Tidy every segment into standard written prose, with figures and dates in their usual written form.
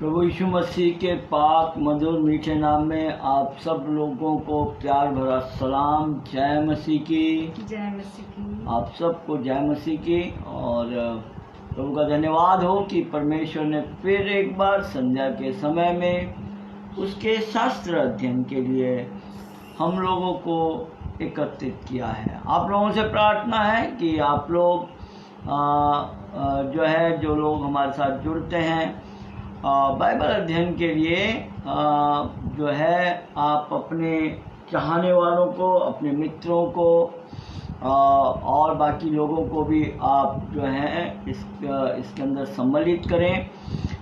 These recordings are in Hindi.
प्रभु यीशु मसीह के पाक मधुर मीठे नाम में आप सब लोगों को प्यार भरा सलाम। जय मसीह की। जय मसीह की। आप सबको जय मसीह की। और प्रभु का धन्यवाद हो कि परमेश्वर ने फिर एक बार संध्या के समय में उसके शास्त्र अध्ययन के लिए हम लोगों को एकत्रित किया है। आप लोगों से प्रार्थना है कि आप लोग जो लोग हमारे साथ जुड़ते हैं बाइबल अध्ययन के लिए आप अपने चाहने वालों को, अपने मित्रों को और बाकी लोगों को भी आप इसके अंदर सम्मिलित करें,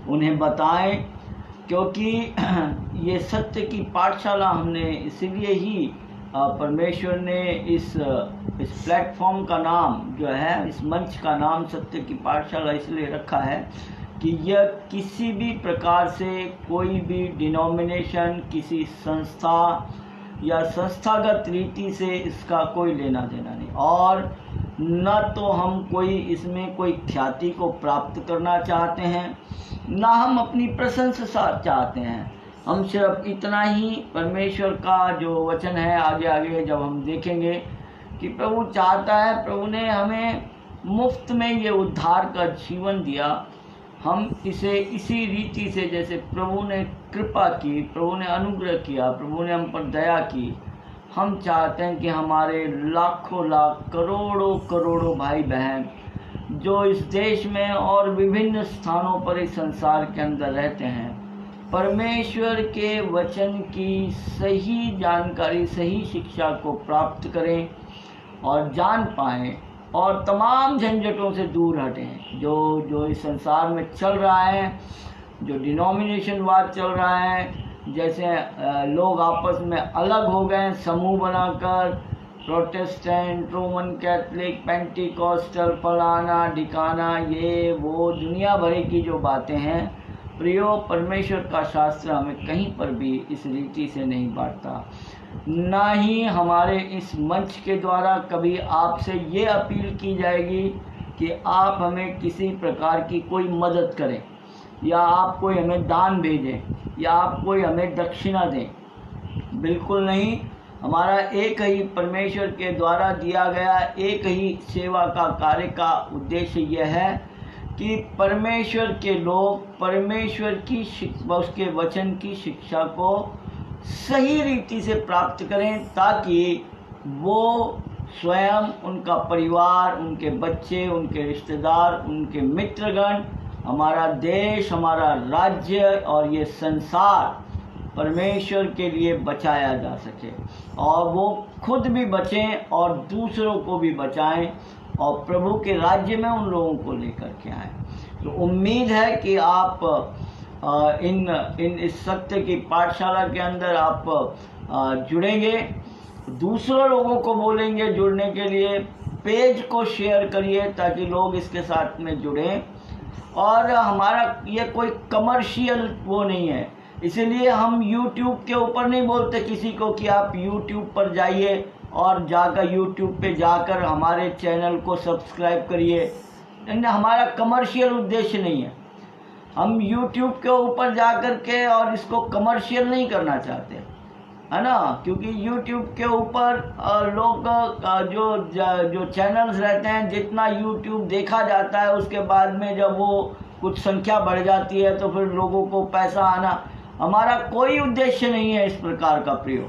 उन्हें बताएं, क्योंकि ये सत्य की पाठशाला हमने इसीलिए ही परमेश्वर ने इस प्लेटफॉर्म का नाम इस मंच का नाम सत्य की पाठशाला इसलिए रखा है कि यह किसी भी प्रकार से कोई भी डिनोमिनेशन, किसी संस्था या संस्थागत रीति से इसका कोई लेना देना नहीं, और न तो हम इसमें कोई ख्याति को प्राप्त करना चाहते हैं, न हम अपनी प्रशंसा चाहते हैं। हम सिर्फ इतना ही परमेश्वर का जो वचन है आगे जब हम देखेंगे कि प्रभु चाहता है, प्रभु ने हमें मुफ्त में ये उद्धार का जीवन दिया, हम इसे इसी रीति से जैसे प्रभु ने कृपा की, प्रभु ने अनुग्रह किया, प्रभु ने हम पर दया की, हम चाहते हैं कि हमारे लाखों लाख करोड़ों भाई बहन जो इस देश में और विभिन्न स्थानों पर इस संसार के अंदर रहते हैं, परमेश्वर के वचन की सही जानकारी, सही शिक्षा को प्राप्त करें और जान पाएं और तमाम झंझटों से दूर हटें जो इस संसार में चल रहा है, जो डिनोमिनेशनवाद चल रहा है। जैसे लोग आपस में अलग हो गए, समूह बनाकर प्रोटेस्टेंट, रोमन कैथलिक, पेंटिकॉस्टल, फलाना ढिकाना, ये वो दुनिया भर की जो बातें हैं, प्रियो परमेश्वर का शास्त्र हमें कहीं पर भी इस रीति से नहीं बांटता। ना ही हमारे इस मंच के द्वारा कभी आपसे ये अपील की जाएगी कि आप हमें किसी प्रकार की कोई मदद करें, या आप कोई हमें दान भेजें, या आप कोई हमें दक्षिणा दें। बिल्कुल नहीं। हमारा एक ही परमेश्वर के द्वारा दिया गया एक ही सेवा का कार्य का उद्देश्य यह है कि परमेश्वर के लोग परमेश्वर की उसके वचन की शिक्षा को सही रीति से प्राप्त करें, ताकि वो स्वयं, उनका परिवार, उनके बच्चे, उनके रिश्तेदार, उनके मित्रगण, हमारा देश, हमारा राज्य और ये संसार परमेश्वर के लिए बचाया जा सके, और वो खुद भी बचें और दूसरों को भी बचाएं और प्रभु के राज्य में उन लोगों को लेकर के आएँ। तो उम्मीद है कि आप इस सत्य की पाठशाला के अंदर आप जुड़ेंगे, दूसरों लोगों को बोलेंगे जुड़ने के लिए, पेज को शेयर करिए ताकि लोग इसके साथ में जुड़ें। और हमारा ये कोई कमर्शियल वो नहीं है, इसीलिए हम YouTube के ऊपर नहीं बोलते किसी को कि आप YouTube पर जाइए और जाकर YouTube पे जाकर हमारे चैनल को सब्सक्राइब करिए। हमारा कमर्शियल उद्देश्य नहीं है। हम YouTube के ऊपर जाकर के और इसको कमर्शियल नहीं करना चाहते, है ना, क्योंकि YouTube के ऊपर लोग जो चैनल्स रहते हैं, जितना YouTube देखा जाता है उसके बाद में जब वो कुछ संख्या बढ़ जाती है तो फिर लोगों को पैसा आना, हमारा कोई उद्देश्य नहीं है इस प्रकार का प्रियो,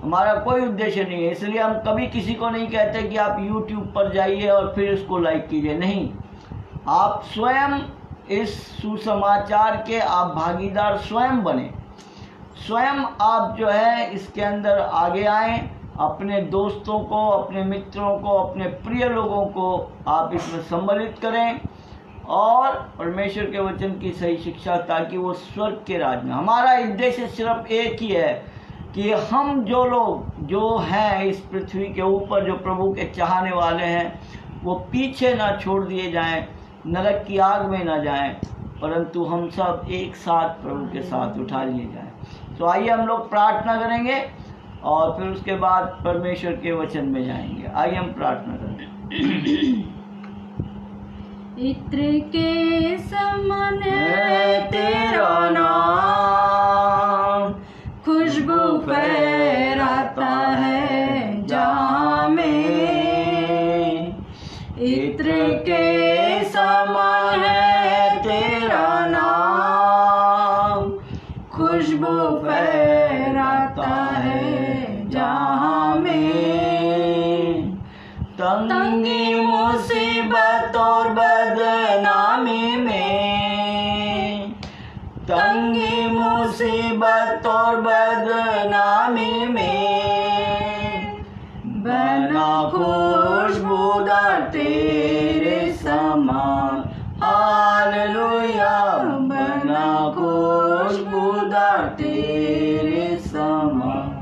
हमारा कोई उद्देश्य नहीं है। इसलिए हम कभी किसी को नहीं कहते कि आप YouTube पर जाइए और फिर इसको लाइक कीजिए, नहीं। आप स्वयं इस सुसमाचार के आप भागीदार स्वयं बने, स्वयं आप इसके अंदर आगे आएं, अपने दोस्तों को, अपने मित्रों को, अपने प्रिय लोगों को आप इसमें सम्मिलित करें और परमेश्वर के वचन की सही शिक्षा, ताकि वो स्वर्ग के राज में। हमारा उद्देश्य सिर्फ एक ही है कि हम जो लोग जो हैं इस पृथ्वी के ऊपर, जो प्रभु के चाहने वाले हैं, वो पीछे ना छोड़ दिए जाएं, नरक की आग में ना जाएं, परंतु हम सब एक साथ प्रभु के साथ उठा लिए जाएं। तो आइए हम लोग प्रार्थना करेंगे और फिर उसके बाद परमेश्वर के वचन में जाएंगे। आइए हम प्रार्थना करें। इत्र के समान है तेरा नाम, खुशबू फैलाता है जहाँ में। इत्र के समान है तेरा नाम, खुशबू फैलाता है जहाँ में। तंगी मुसीबत और बदनामी में, तंगी मुसीबत और बदनामी में, बना खुशबूदार तेरे समान। हालेलुया, बना खुशबूदार तेरे समान।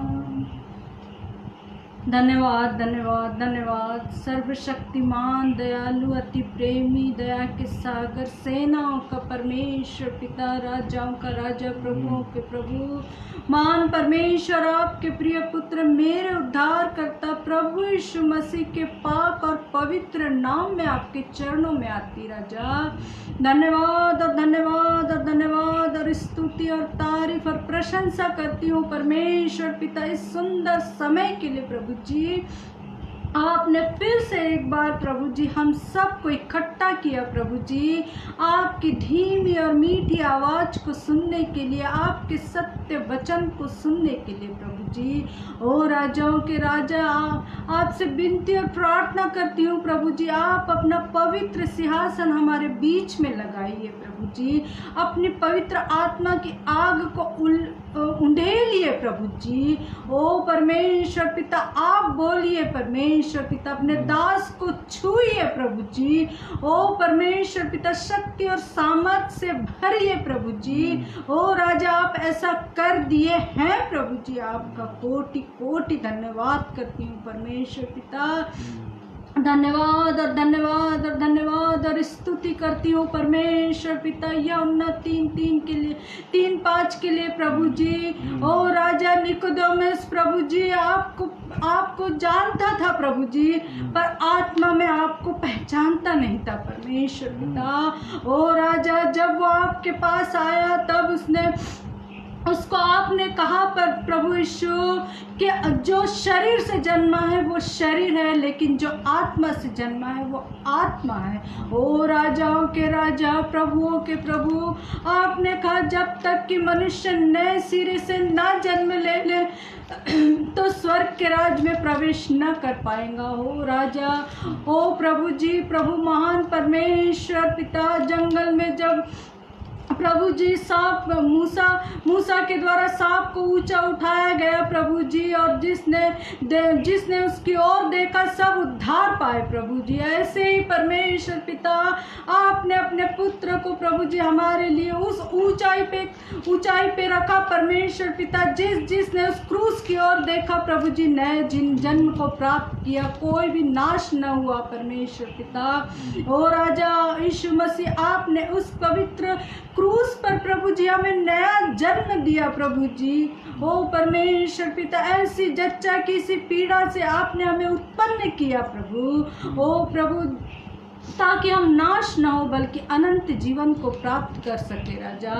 धन्यवाद धन्यवाद धन्यवाद। सर्वशक्तिमान दयालु अति प्रेमी दया के सागर सेनाओं का परमेश्वर पिता, राजाओं का राजा, प्रभुओं के प्रभु, महान परमेश्वर, आपके प्रिय पुत्र, मेरे उद्धार करता प्रभु यीशु मसीह के पाक और पवित्र नाम में आपके चरणों में आती राजा। धन्यवाद और धन्यवाद और धन्यवाद और स्तुति और तारीफ और प्रशंसा करती हूँ परमेश्वर पिता इस सुंदर समय के लिए। प्रभु जी, आपने फिर से एक बार प्रभु जी हम सबको इकट्ठा किया प्रभु जी, आपकी धीमी और मीठी आवाज़ को सुनने के लिए, आपके सत्य वचन को सुनने के लिए प्रभु जी। ओ राजाओं के राजा, आपसे विनती और प्रार्थना करती हूँ प्रभु जी, आप अपना पवित्र सिंहासन हमारे बीच में लगाइए प्रभु जी। अपनी पवित्र आत्मा की आग को उंडेलिए प्रभु जी। ओ परमेश्वर पिता, आप बोलिए परमेश्वर पिता, अपने दास को छूइए प्रभु जी। ओ परमेश्वर पिता, शक्ति और सामर्थ से भरिए प्रभु जी। ओ राजा, आप ऐसा कर दिए हैं प्रभु जी, आपका कोटि कोटि धन्यवाद करती हूँ परमेश्वर पिता। धन्यवाद और धन्यवाद और धन्यवाद और स्तुति करती हूँ परमेश्वर पिता, यूहन्ना 3:3 के लिए, 3:5 के लिए प्रभु जी। ओ राजा निकोदेमुस प्रभु जी, आपको जानता था प्रभु जी, पर आत्मा में आपको पहचानता नहीं था परमेश्वर पिता। ओ राजा, जब वो आपके पास आया तब उसको आपने कहा पर प्रभु यीशु कि जो शरीर से जन्मा है वो शरीर है, लेकिन जो आत्मा से जन्मा है वो आत्मा है। ओ राजाओं के राजा, प्रभुओं के प्रभु, आपने कहा जब तक कि मनुष्य नए सिरे से ना जन्म ले तो स्वर्ग के राज में प्रवेश न कर पाएगा। हो राजा, ओ प्रभु जी, प्रभु महान परमेश्वर पिता, जंगल में जब प्रभु जी सांप मूसा के द्वारा सांप को ऊंचा उठाया गया प्रभु जी, और जिसने उसकी ओर देखा सब उद्धार पाए प्रभु जी। ऐसे ही परमेश्वर पिता, आपने अपने पुत्र को प्रभु जी हमारे लिए उस ऊंचाई पे रखा परमेश्वर पिता, जिसने उस क्रूस की ओर देखा प्रभु जी, नए जन्म को प्राप्त किया, कोई भी नाश न हुआ परमेश्वर पिता। ओ राजा यीशु मसीह, आपने उस पवित्र क्रूस पर प्रभु जी हमें नया जन्म दिया प्रभु जी। ओ परमेश्वर पिता, ऐसी जच्चा की सी पीड़ा से आपने हमें उत्पन्न किया प्रभु। ओ प्रभु, ताकि हम नाश न हो बल्कि अनंत जीवन को प्राप्त कर सके राजा।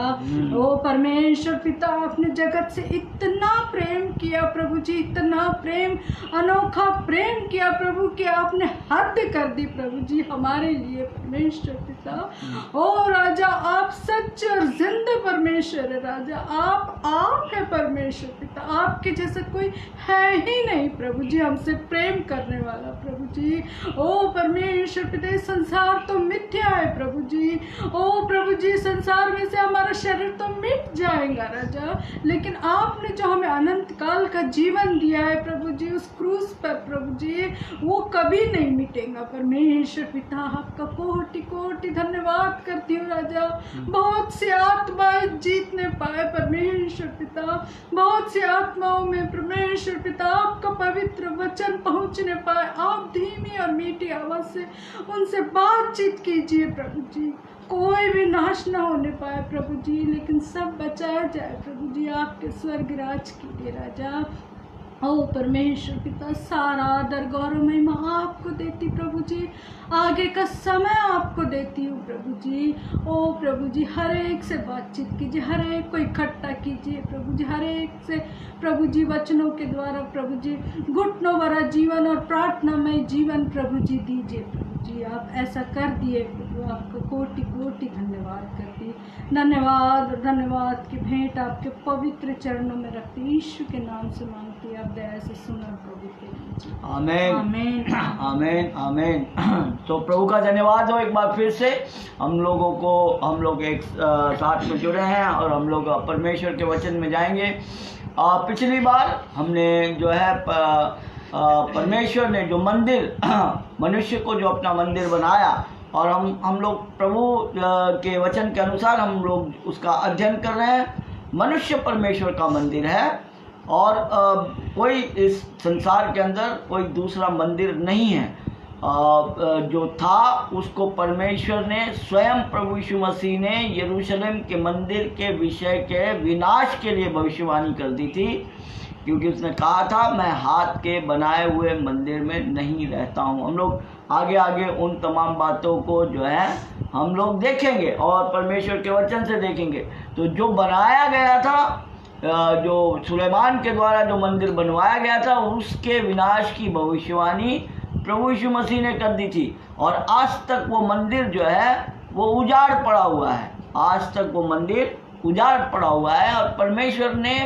ओ परमेश्वर पिता, आपने जगत से इतना प्रेम किया प्रभु जी, इतना प्रेम, अनोखा प्रेम किया प्रभु कि आपने हद कर दी प्रभु जी हमारे लिए परमेश्वर पिता। ओ राजा, आप सच्चे और जिंदा परमेश्वर है राजा, आप है परमेश्वर पिता, आपके जैसा कोई है ही नहीं प्रभु जी, हमसे प्रेम करने वाला प्रभु जी। ओ परमेश्वर पिता, संसार तो मिथ्या है प्रभु जी। ओ प्रभु जी, संसार में से हमारा शरीर तो मिट जाएगा राजा, लेकिन आपने जो हमें अनंत काल का जीवन दिया है प्रभु जी, उस क्रूस पर प्रभु जी, वो कभी नहीं मिटेगा परमेश्वर पिता। आपका कोटि कोटि धन्यवाद करती हूँ राजा। बहुत सी आत्माएं जीतने पाए परमेश्वर पिता, बहुत सी आत्माओं में परमेश्वर पिता आपका पवित्र वचन पहुँचने पाए। आप धीमी और मीठी आवाज से उनसे बातचीत कीजिए प्रभु जी, कोई भी नाश न होने पाए प्रभु जी, लेकिन सब बचाया जाए प्रभु जी आपके स्वर्ग राज के लिए राजा। ओ परमेश्वर पिता, सारा आदर गौरव महिमा आपको देती प्रभु जी, आगे का समय आपको देती हूँ प्रभु जी। ओ प्रभु जी, हर एक से बातचीत कीजिए, हर एक को इकट्ठा कीजिए प्रभु जी, हर एक से प्रभु जी वचनों के द्वारा प्रभु जी घुटनों भरा जीवन और प्रार्थनामय जीवन प्रभु जी दीजिए प्रभु जी। आप ऐसा कर दिए प्रभु, आपको कोटि कोटि धन्यवाद करती, धन्यवाद धन्यवाद की भेंट आपके पवित्र चरणों में रखती, यीशु के नाम से मांगती, आप दया से सुना प्रभु के लीजिए। आमीन आमीन आमीन आमीन। तो प्रभु का धन्यवाद हो एक बार फिर से हम लोग एक साथ में जुड़े हैं और हम लोग परमेश्वर के वचन में जाएंगे। पिछली बार हमने जो है परमेश्वर ने जो मंदिर मनुष्य को जो अपना मंदिर बनाया और हम लोग प्रभु के वचन के अनुसार हम लोग उसका अध्ययन कर रहे हैं। मनुष्य परमेश्वर का मंदिर है और कोई इस संसार के अंदर कोई दूसरा मंदिर नहीं है। जो था उसको परमेश्वर ने स्वयं प्रभु यीशु मसीह ने यरूशलेम के मंदिर के विषय के विनाश के लिए भविष्यवाणी कर दी थी, क्योंकि उसने कहा था मैं हाथ के बनाए हुए मंदिर में नहीं रहता हूँ। हम लोग आगे आगे उन तमाम बातों को जो है हम लोग देखेंगे और परमेश्वर के वचन से देखेंगे। तो जो बनाया गया था, जो सुलेमान के द्वारा जो मंदिर बनवाया गया था, उसके विनाश की भविष्यवाणी प्रभु यीशु मसीह ने कर दी थी और आज तक वो मंदिर जो है वो उजाड़ पड़ा हुआ है। आज तक वो मंदिर उजाड़ पड़ा हुआ है और परमेश्वर ने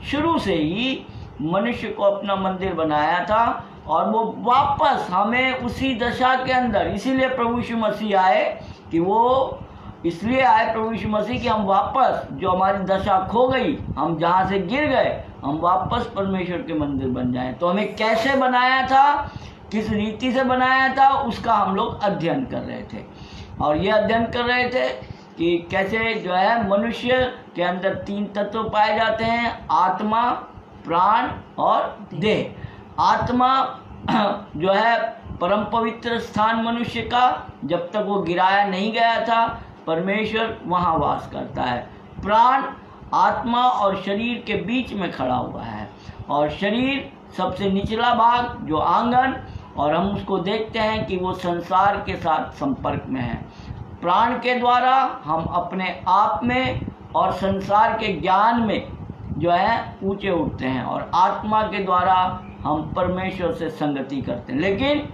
शुरू से ही मनुष्य को अपना मंदिर बनाया था और वो वापस हमें उसी दशा के अंदर, इसीलिए प्रभु यीशु मसीह आए कि वो इसलिए आए प्रभु यीशु मसीह कि हम वापस जो हमारी दशा खो गई, हम जहाँ से गिर गए, हम वापस परमेश्वर के मंदिर बन जाएं। तो हमें कैसे बनाया था, किस रीति से बनाया था, उसका हम लोग अध्ययन कर रहे थे। और ये अध्ययन कर रहे थे कि कैसे जो है मनुष्य के अंदर 3 तत्व पाए जाते हैं, आत्मा, प्राण और देह। आत्मा जो है परम पवित्र स्थान मनुष्य का, जब तक वो गिराया नहीं गया था परमेश्वर वहाँ वास करता है। प्राण आत्मा और शरीर के बीच में खड़ा हुआ है और शरीर सबसे निचला भाग जो आंगन, और हम उसको देखते हैं कि वो संसार के साथ संपर्क में है। प्राण के द्वारा हम अपने आप में और संसार के ज्ञान में जो है ऊंचे उठते हैं और आत्मा के द्वारा हम परमेश्वर से संगति करते हैं। लेकिन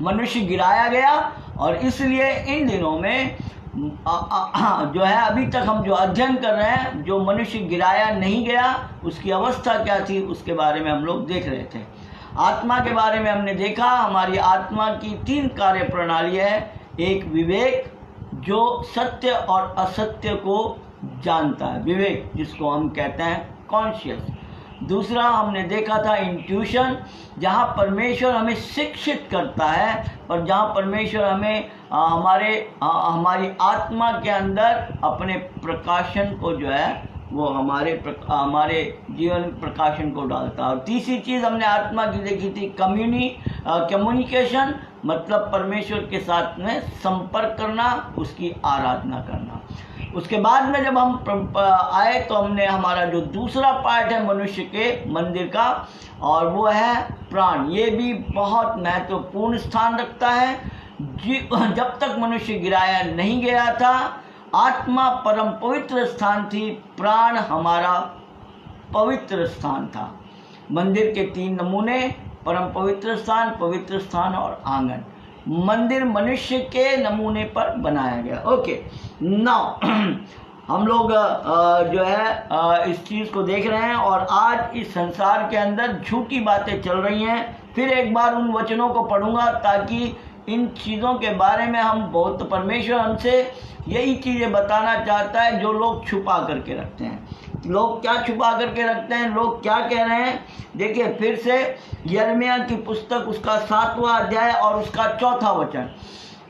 मनुष्य गिराया गया और इसलिए इन दिनों में जो है अभी तक हम जो अध्ययन कर रहे हैं, जो मनुष्य गिराया नहीं गया उसकी अवस्था क्या थी उसके बारे में हम लोग देख रहे थे। आत्मा के बारे में हमने देखा, हमारी आत्मा की 3 कार्य प्रणाली है। एक विवेक जो सत्य और असत्य को जानता है, विवेक जिसको हम कहते हैं कॉन्शियस। दूसरा हमने देखा था इंट्यूशन, जहाँ परमेश्वर हमें शिक्षित करता है, पर जहाँ परमेश्वर हमें हमारी आत्मा के अंदर अपने प्रकाशन को जो है वो हमारे जीवन प्रकाशन को डालता है। और तीसरी चीज़ हमने आत्मा की देखी थी कम्युनिकेशन, मतलब परमेश्वर के साथ में संपर्क करना, उसकी आराधना करना। उसके बाद में जब हम आए तो हमने हमारा जो दूसरा पार्ट है मनुष्य के मंदिर का, और वो है प्राण। ये भी बहुत महत्वपूर्ण स्थान रखता है। जब तक मनुष्य गिराया नहीं गया था, आत्मा परम पवित्र स्थान थी, प्राण हमारा पवित्र स्थान था। मंदिर के 3 नमूने, परम पवित्र स्थान और आंगन। मंदिर मनुष्य के नमूने पर बनाया गया। ओके, नाउ हम लोग जो है इस चीज़ को देख रहे हैं और आज इस संसार के अंदर झूठी बातें चल रही हैं। फिर एक बार उन वचनों को पढ़ूंगा ताकि इन चीज़ों के बारे में हम बहुत, परमेश्वर हमसे यही चीज़ें बताना चाहता है जो लोग छुपा करके रखते हैं। लोग क्या छुपा करके रखते हैं, लोग क्या कह रहे हैं। देखिए फिर से यिर्मयाह की पुस्तक उसका 7वां अध्याय और उसका 4था वचन।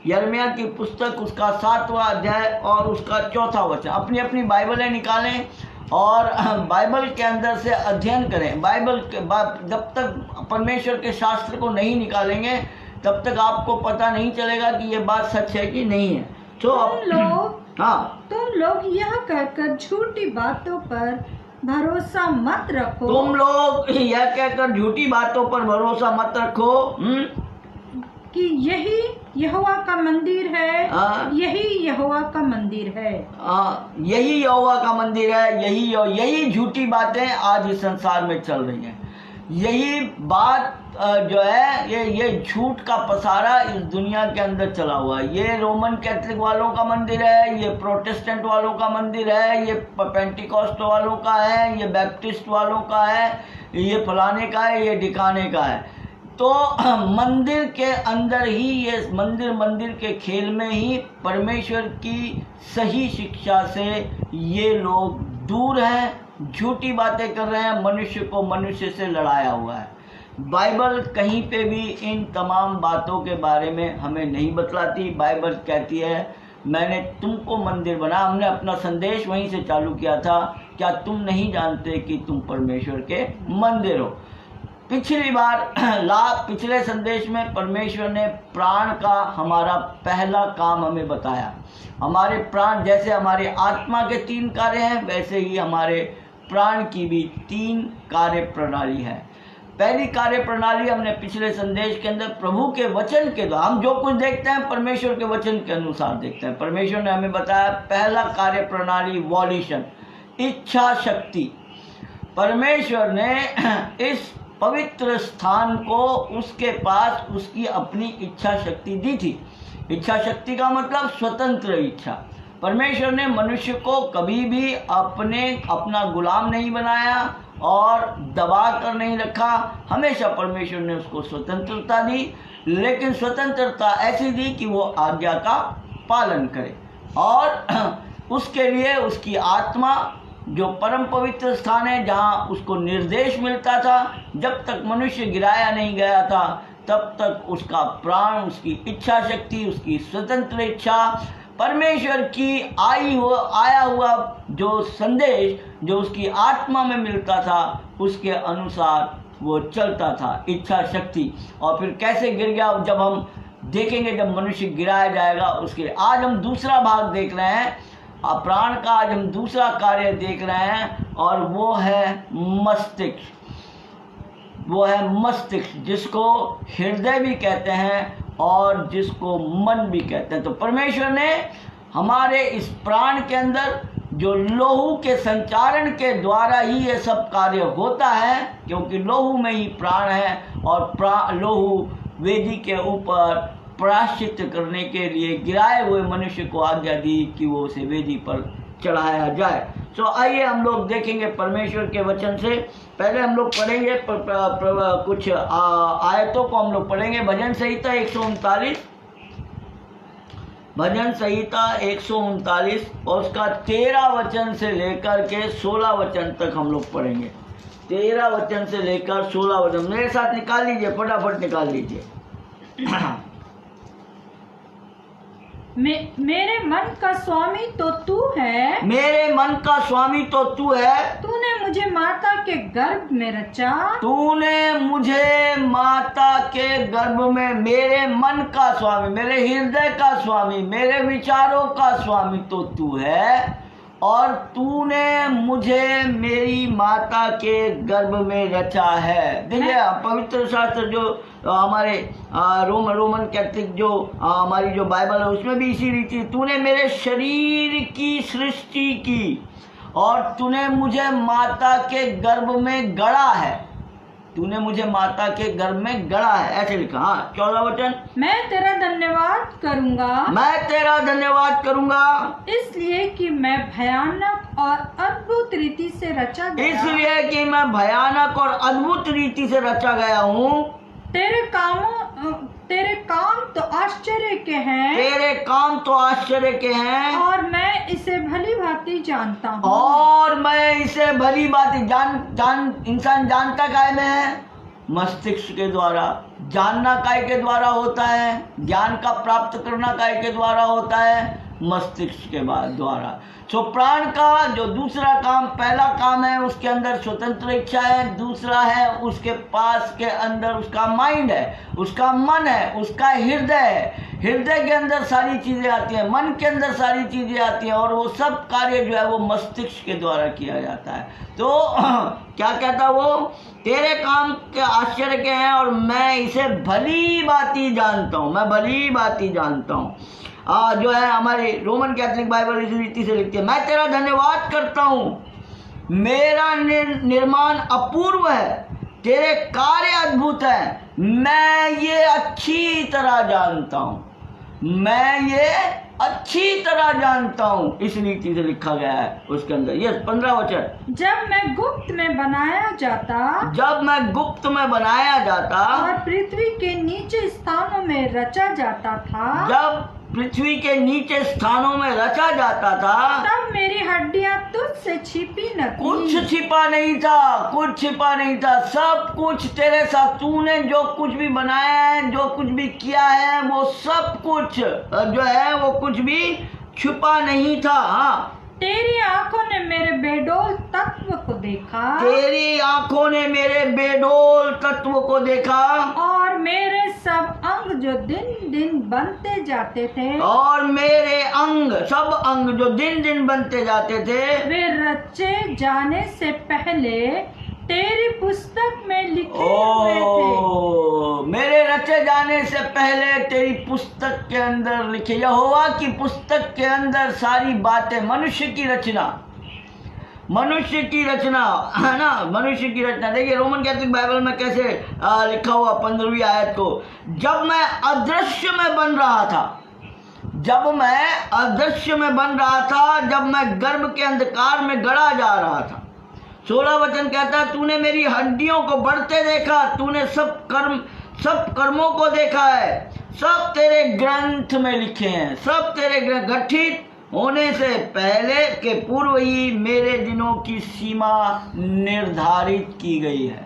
यिर्मयाह की पुस्तक उसका 7वां अध्याय और उसका 4था वचन। अपनी अपनी बाइबलें निकालें और बाइबल के अंदर से अध्ययन करें। बाइबल के जब तक परमेश्वर के शास्त्र को नहीं निकालेंगे तब तक आपको पता नहीं चलेगा कि ये बात सच है कि नहीं है। तो तुम लोग यह कहकर झूठी बातों पर भरोसा मत रखो। तुम लोग यह कहकर झूठी बातों पर भरोसा मत रखो कि यही यहोवा का मंदिर है। हाँ। यही यहोवा का मंदिर है। यही यहोवा का मंदिर है। यही झूठी बातें आज इस संसार में चल रही हैं। यही बात जो है ये झूठ का पसारा इस दुनिया के अंदर चला हुआ है। ये रोमन कैथलिक वालों का मंदिर है, ये प्रोटेस्टेंट वालों का मंदिर है, ये पेंटिकॉस्ट वालों का है, ये बैप्टिस्ट वालों का है, ये फलाने का है, ये ढिकाने का है। तो मंदिर के अंदर ही ये मंदिर के खेल में ही परमेश्वर की सही शिक्षा से ये लोग दूर हैं, झूठी बातें कर रहे हैं, मनुष्य को मनुष्य से लड़ाया हुआ है। बाइबल कहीं पे भी इन तमाम बातों के बारे में हमें नहीं बतलाती। बाइबल कहती है मैंने तुमको मंदिर बना। हमने अपना संदेश वहीं से चालू किया था, क्या तुम नहीं जानते कि तुम परमेश्वर के मंदिर हो। पिछले संदेश में परमेश्वर ने प्राण का हमारा पहला काम हमें बताया। हमारे प्राण, जैसे हमारे आत्मा के 3 कार्य हैं, वैसे ही हमारे प्राण की भी 3 कार्य प्रणाली है। पहली कार्य प्रणाली हमने पिछले संदेश के अंदर प्रभु के वचन के द्वारा, हम जो कुछ देखते हैं परमेश्वर के वचन के अनुसार देखते हैं। परमेश्वर ने हमें बताया पहला कार्य प्रणाली वॉल्यूशन, इच्छा शक्ति। परमेश्वर ने इस पवित्र स्थान को उसके पास उसकी अपनी इच्छा शक्ति दी थी। इच्छा शक्ति का मतलब स्वतंत्र इच्छा। परमेश्वर ने मनुष्य को कभी भी अपना गुलाम नहीं बनाया और दबा कर नहीं रखा। हमेशा परमेश्वर ने उसको स्वतंत्रता दी, लेकिन स्वतंत्रता ऐसी दी कि वो आज्ञा का पालन करे। और उसके लिए उसकी आत्मा, जो परम पवित्र स्थान है जहाँ उसको निर्देश मिलता था, जब तक मनुष्य गिराया नहीं गया था तब तक उसका प्राण, उसकी इच्छा शक्ति, उसकी स्वतंत्र इच्छा, परमेश्वर की आया हुआ जो संदेश जो उसकी आत्मा में मिलता था उसके अनुसार वो चलता था, इच्छा शक्ति। और फिर कैसे गिर गया, जब हम देखेंगे, जब मनुष्य गिराया जाएगा उसके। आज हम दूसरा भाग देख रहे हैं प्राण का, आज हम दूसरा कार्य देख रहे हैं और वो है मस्तिष्क। वो है मस्तिष्क, जिसको हृदय भी कहते हैं और जिसको मन भी कहते हैं। तो परमेश्वर ने हमारे इस प्राण के अंदर जो लोहू के संचारण के द्वारा ही ये सब कार्य होता है, क्योंकि लोहू में ही प्राण है। और लोहू वेदी के ऊपर प्रायश्चित करने के लिए गिराए हुए मनुष्य को आज्ञा दी कि वो उसे वेदी पर चढ़ाया जाए। तो आइए हम लोग देखेंगे परमेश्वर के वचन से। पहले हम लोग पढ़ेंगे कुछ आयतों को हम लोग पढ़ेंगे। भजन संहिता 139, भजन संहिता 139 और उसका 13 वचन से लेकर के 16 वचन तक हम लोग पढ़ेंगे। 13 वचन से लेकर 16 वचन मेरे साथ निकाल लीजिए, फटाफट निकाल लीजिए। मेरे मन का स्वामी तो तू है। मेरे मन का स्वामी तो तू है। तूने मुझे माता के गर्भ में रचा। तूने मुझे माता के गर्भ में, मेरे मन का स्वामी, मेरे हृदय का स्वामी, मेरे विचारों का स्वामी तो तू है। और तूने मुझे मेरी माता के गर्भ में रचा है। देखिए पवित्र शास्त्र जो हमारे रोमन कैथलिक जो हमारी जो बाइबल है उसमें भी इसी रीति, तूने मेरे शरीर की सृष्टि की और तूने मुझे माता के गर्भ में गढ़ा है। तूने मुझे माता के गर्भ में गढ़ा है, ऐसे लिखा। हाँ 14 वचन, मैं तेरा धन्यवाद करूंगा। मैं तेरा धन्यवाद करूंगा इसलिए कि मैं भयानक और अद्भुत रीति से रचा गया। इसलिए कि मैं भयानक और अद्भुत रीति से रचा गया हूँ। तेरे काम तो आश्चर्य के हैं। तेरे काम तो आश्चर्य के हैं। और मैं इसे भली भांति जानता हूँ। और मैं इसे भली भांति इंसान जानता काय में है? मस्तिष्क के द्वारा। जानना काय के द्वारा होता है? ज्ञान का प्राप्त करना काय के द्वारा होता है? मस्तिष्क के द्वारा। तो प्राण का जो दूसरा काम, पहला काम है उसके अंदर स्वतंत्र इच्छा है, दूसरा है उसके पास के अंदर उसका माइंड है, उसका मन है, उसका हृदय है। हृदय के अंदर सारी चीजें आती हैं, मन के अंदर सारी चीजें आती हैं, और वो सब कार्य जो है वो मस्तिष्क के द्वारा किया जाता है। तो क्या कहता वो, तेरे काम के आश्चर्य के हैं और मैं इसे भली भांति जानता हूँ, मैं भली भांति जानता हूँ। जो है हमारी रोमन कैथोलिक बाइबल इस रीति से लिखती है, मैं तेरा धन्यवाद करता हूँ, मेरा निर्माण अपूर्व है, तेरे कार्य अद्भुत है, मैं ये अच्छी तरह जानता हूँ, मैं ये अच्छी तरह जानता हूँ। इस रीति से लिखा गया है उसके अंदर। ये 15 वचन, जब मैं गुप्त में बनाया जाता, जब मैं गुप्त में बनाया जाता, और पृथ्वी के नीचे स्थानों में रचा जाता था, जब पृथ्वी के नीचे स्थानों में रचा जाता था, तब मेरी हड्डियां तुझसे छिपी न थी। कुछ छिपा नहीं था, कुछ छिपा नहीं था, सब कुछ तेरे साथ, तूने जो कुछ भी बनाया है, जो कुछ भी किया है, वो सब कुछ जो है वो कुछ भी छुपा नहीं था। हाँ, तेरी आंखों ने मेरे बेडोल तत्व को देखा, तेरी आंखों ने मेरे बेडोल तत्व को देखा, और मेरे सब अंग जो दिन दिन बनते जाते थे, और मेरे अंग, सब अंग जो दिन दिन बनते जाते थे, वे रचे जाने से पहले तेरी पुस्तक में लिखे हुए थे। मेरे रचे जाने से पहले तेरी पुस्तक के अंदर लिखे, यहोवा की पुस्तक के अंदर सारी बातें, मनुष्य की रचना, मनुष्य की रचना है ना, मनुष्य की रचना। देखिए रोमन कैथोलिक बाइबल में कैसे लिखा हुआ 15वीं आयत को, जब मैं अदृश्य में बन रहा था, जब मैं अदृश्य में बन रहा था, जब मैं गर्भ के अंधकार में गड़ा जा रहा था। 16 वचन कहता है, तूने मेरी हड्डियों को बढ़ते देखा, तूने सब कर्मों को देखा है, सब तेरे ग्रंथ में लिखे हैं, सब तेरे गठित होने से पहले के पूर्व ही मेरे दिनों की सीमा निर्धारित की गई है।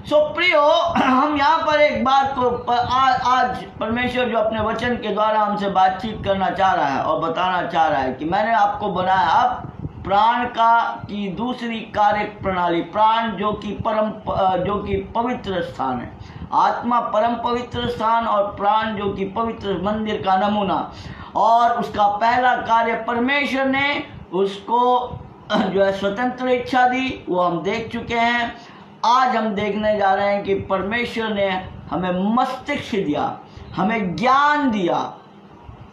सो प्रियो, हम यहाँ पर एक बात को आज परमेश्वर जो अपने वचन के द्वारा हमसे बातचीत करना चाह रहा है और बताना चाह रहा है कि मैंने आपको बनाया अब प्राण की दूसरी कार्य प्रणाली, प्राण जो कि पवित्र स्थान है, आत्मा परम पवित्र स्थान, और प्राण जो कि पवित्र मंदिर का नमूना। और उसका पहला कार्य परमेश्वर ने उसको जो है स्वतंत्र इच्छा दी, वो हम देख चुके हैं। आज हम देखने जा रहे हैं कि परमेश्वर ने हमें मस्तिष्क दिया, हमें ज्ञान दिया,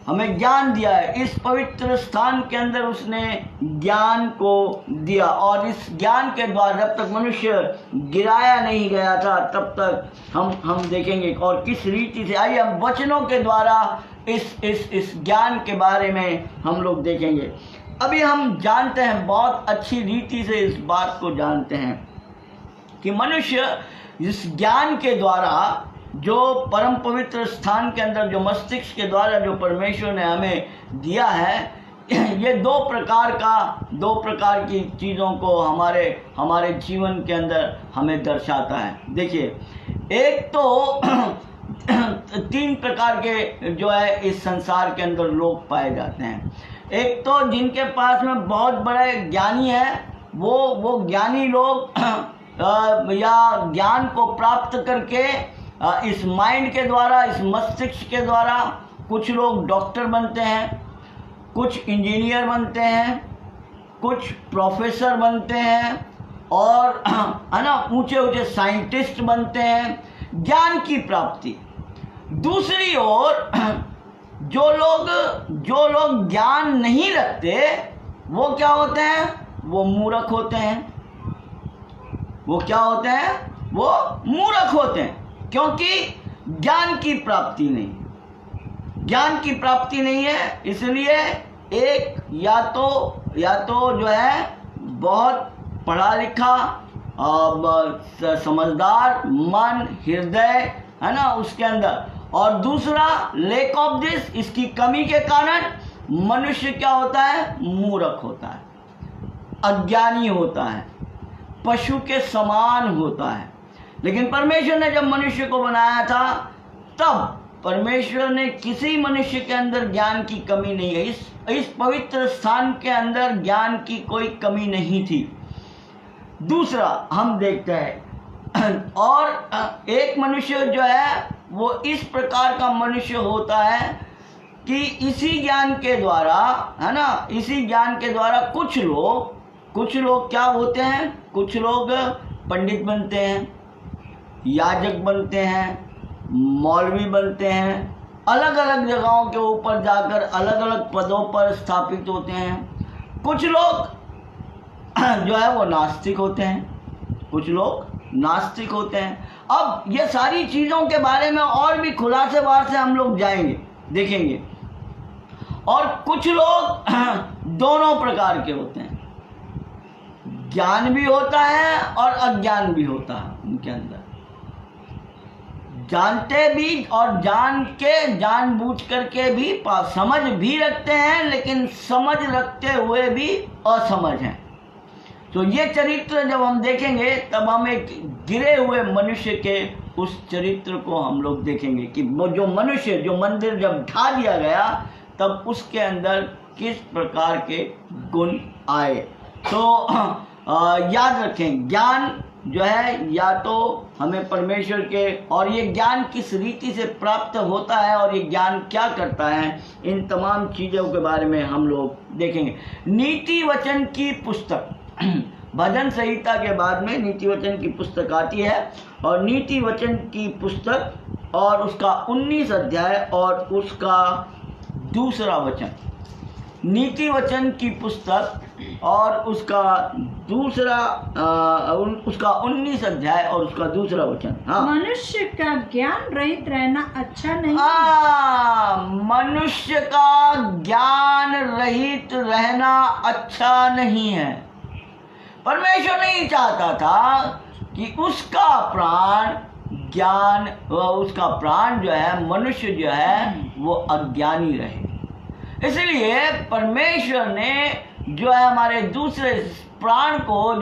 हमें ज्ञान दिया है। इस पवित्र स्थान के अंदर उसने ज्ञान को दिया, और इस ज्ञान के द्वारा जब तक मनुष्य गिराया नहीं गया था तब तक हम देखेंगे और किस रीति से। आइए हम वचनों के द्वारा इस ज्ञान के बारे में हम लोग देखेंगे। अभी हम जानते हैं, बहुत अच्छी रीति से इस बात को जानते हैं कि मनुष्य इस ज्ञान के द्वारा, जो परम पवित्र स्थान के अंदर, जो मस्तिष्क के द्वारा जो परमेश्वर ने हमें दिया है, ये दो प्रकार की चीज़ों को हमारे जीवन के अंदर हमें दर्शाता है। देखिए, एक तो 3 प्रकार के जो है इस संसार के अंदर लोग पाए जाते हैं। एक तो जिनके पास में बहुत बड़े ज्ञानी है, वो ज्ञानी लोग या ज्ञान को प्राप्त करके इस माइंड के द्वारा, इस मस्तिष्क के द्वारा, कुछ लोग डॉक्टर बनते हैं, कुछ इंजीनियर बनते हैं, कुछ प्रोफेसर बनते हैं, और है ना ऊंचे साइंटिस्ट बनते हैं, ज्ञान की प्राप्ति। दूसरी ओर जो लोग ज्ञान नहीं रखते, वो क्या होते हैं? वो मूर्ख होते हैं। वो क्या होते हैं? वो मूर्ख होते हैं, क्योंकि ज्ञान की प्राप्ति नहीं है। इसलिए एक या तो जो है बहुत पढ़ा लिखा, समझदार मन, हृदय है ना उसके अंदर, और दूसरा लैक ऑफ दिस, इसकी कमी के कारण मनुष्य क्या होता है? मूर्ख होता है, अज्ञानी होता है, पशु के समान होता है। लेकिन परमेश्वर ने जब मनुष्य को बनाया था, तब परमेश्वर ने किसी मनुष्य के अंदर ज्ञान की कमी नहीं है। इस पवित्र स्थान के अंदर ज्ञान की कोई कमी नहीं थी। दूसरा हम देखते हैं, और एक मनुष्य जो है वो इस प्रकार का मनुष्य होता है कि इसी ज्ञान के द्वारा, है ना, इसी ज्ञान के द्वारा कुछ लोग क्या होते हैं, कुछ लोग पंडित बनते हैं, याजक बनते हैं, मौलवी बनते हैं, अलग अलग जगहों के ऊपर जाकर अलग अलग पदों पर स्थापित होते हैं। कुछ लोग जो है वो नास्तिक होते हैं, कुछ लोग नास्तिक होते हैं। अब ये सारी चीज़ों के बारे में और भी खुलासेवार से हम लोग जाएंगे, देखेंगे। और कुछ लोग दोनों प्रकार के होते हैं, ज्ञान भी होता है और अज्ञान भी होता है उनके अंदर, जानते भी और जानबूझ करके भी समझ भी रखते हैं, लेकिन समझ रखते हुए भी असमझ हैं। तो ये चरित्र जब हम देखेंगे तब हम एक गिरे हुए मनुष्य के उस चरित्र को हम लोग देखेंगे कि जो मनुष्य, जो मंदिर जब ढा दिया गया तब उसके अंदर किस प्रकार के गुण आए। तो याद रखें, ज्ञान जो है या तो हमें परमेश्वर के, और ये ज्ञान किस रीति से प्राप्त होता है और ये ज्ञान क्या करता है, इन तमाम चीज़ों के बारे में हम लोग देखेंगे। नीति वचन की पुस्तक, भजन संहिता के बाद में नीति वचन की पुस्तक आती है, और नीति वचन की पुस्तक और उसका 19 अध्याय और उसका दूसरा वचन, नीति वचन की पुस्तक और उसका दूसरा उसका 19 अध्याय और उसका दूसरा वचन। हाँ, मनुष्य का ज्ञान रहित रहना अच्छा नहीं। मनुष्य का ज्ञान रहित रहना अच्छा नहीं है। परमेश्वर नहीं चाहता था कि उसका प्राण जो है, मनुष्य जो है वो अज्ञानी रहे। इसलिए परमेश्वर ने जो है हमारे दूसरे प्राण को,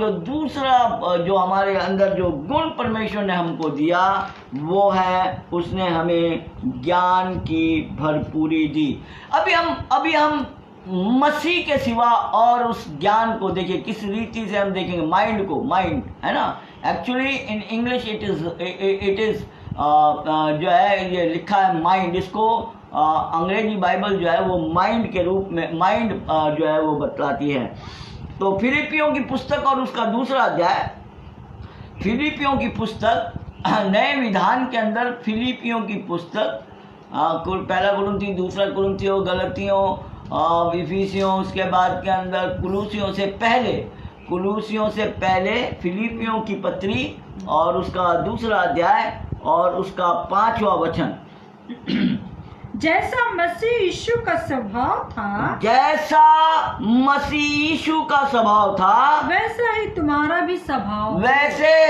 जो हमारे अंदर जो गुण परमेश्वर ने हमको दिया वो है, उसने हमें ज्ञान की भरपूरी दी। अभी हम मसीह के सिवा और उस ज्ञान को देखिए किस रीति से हम देखेंगे। माइंड है ना, actually in English it is जो है ये लिखा है माइंड। इसको अंग्रेजी बाइबल जो है वो माइंड के रूप में, माइंड जो है वो बतलाती है। तो फिलिपियों की पुस्तक और उसका दूसरा अध्याय, फिलिपियों की पुस्तक नए विधान के अंदर, फिलिपियों की पुस्तक, पहला कुरिन्थियों, दूसरा कुरिन्थियों, गलतियों, इफिसियों, उसके बाद के अंदर कुलूसियों से पहले फिलिपियों की पत्री और उसका दूसरा अध्याय और उसका 5वां वचन। जैसा मसीह यीशु का स्वभाव था, वैसा ही तुम्हारा भी स्वभाव हो। वैसा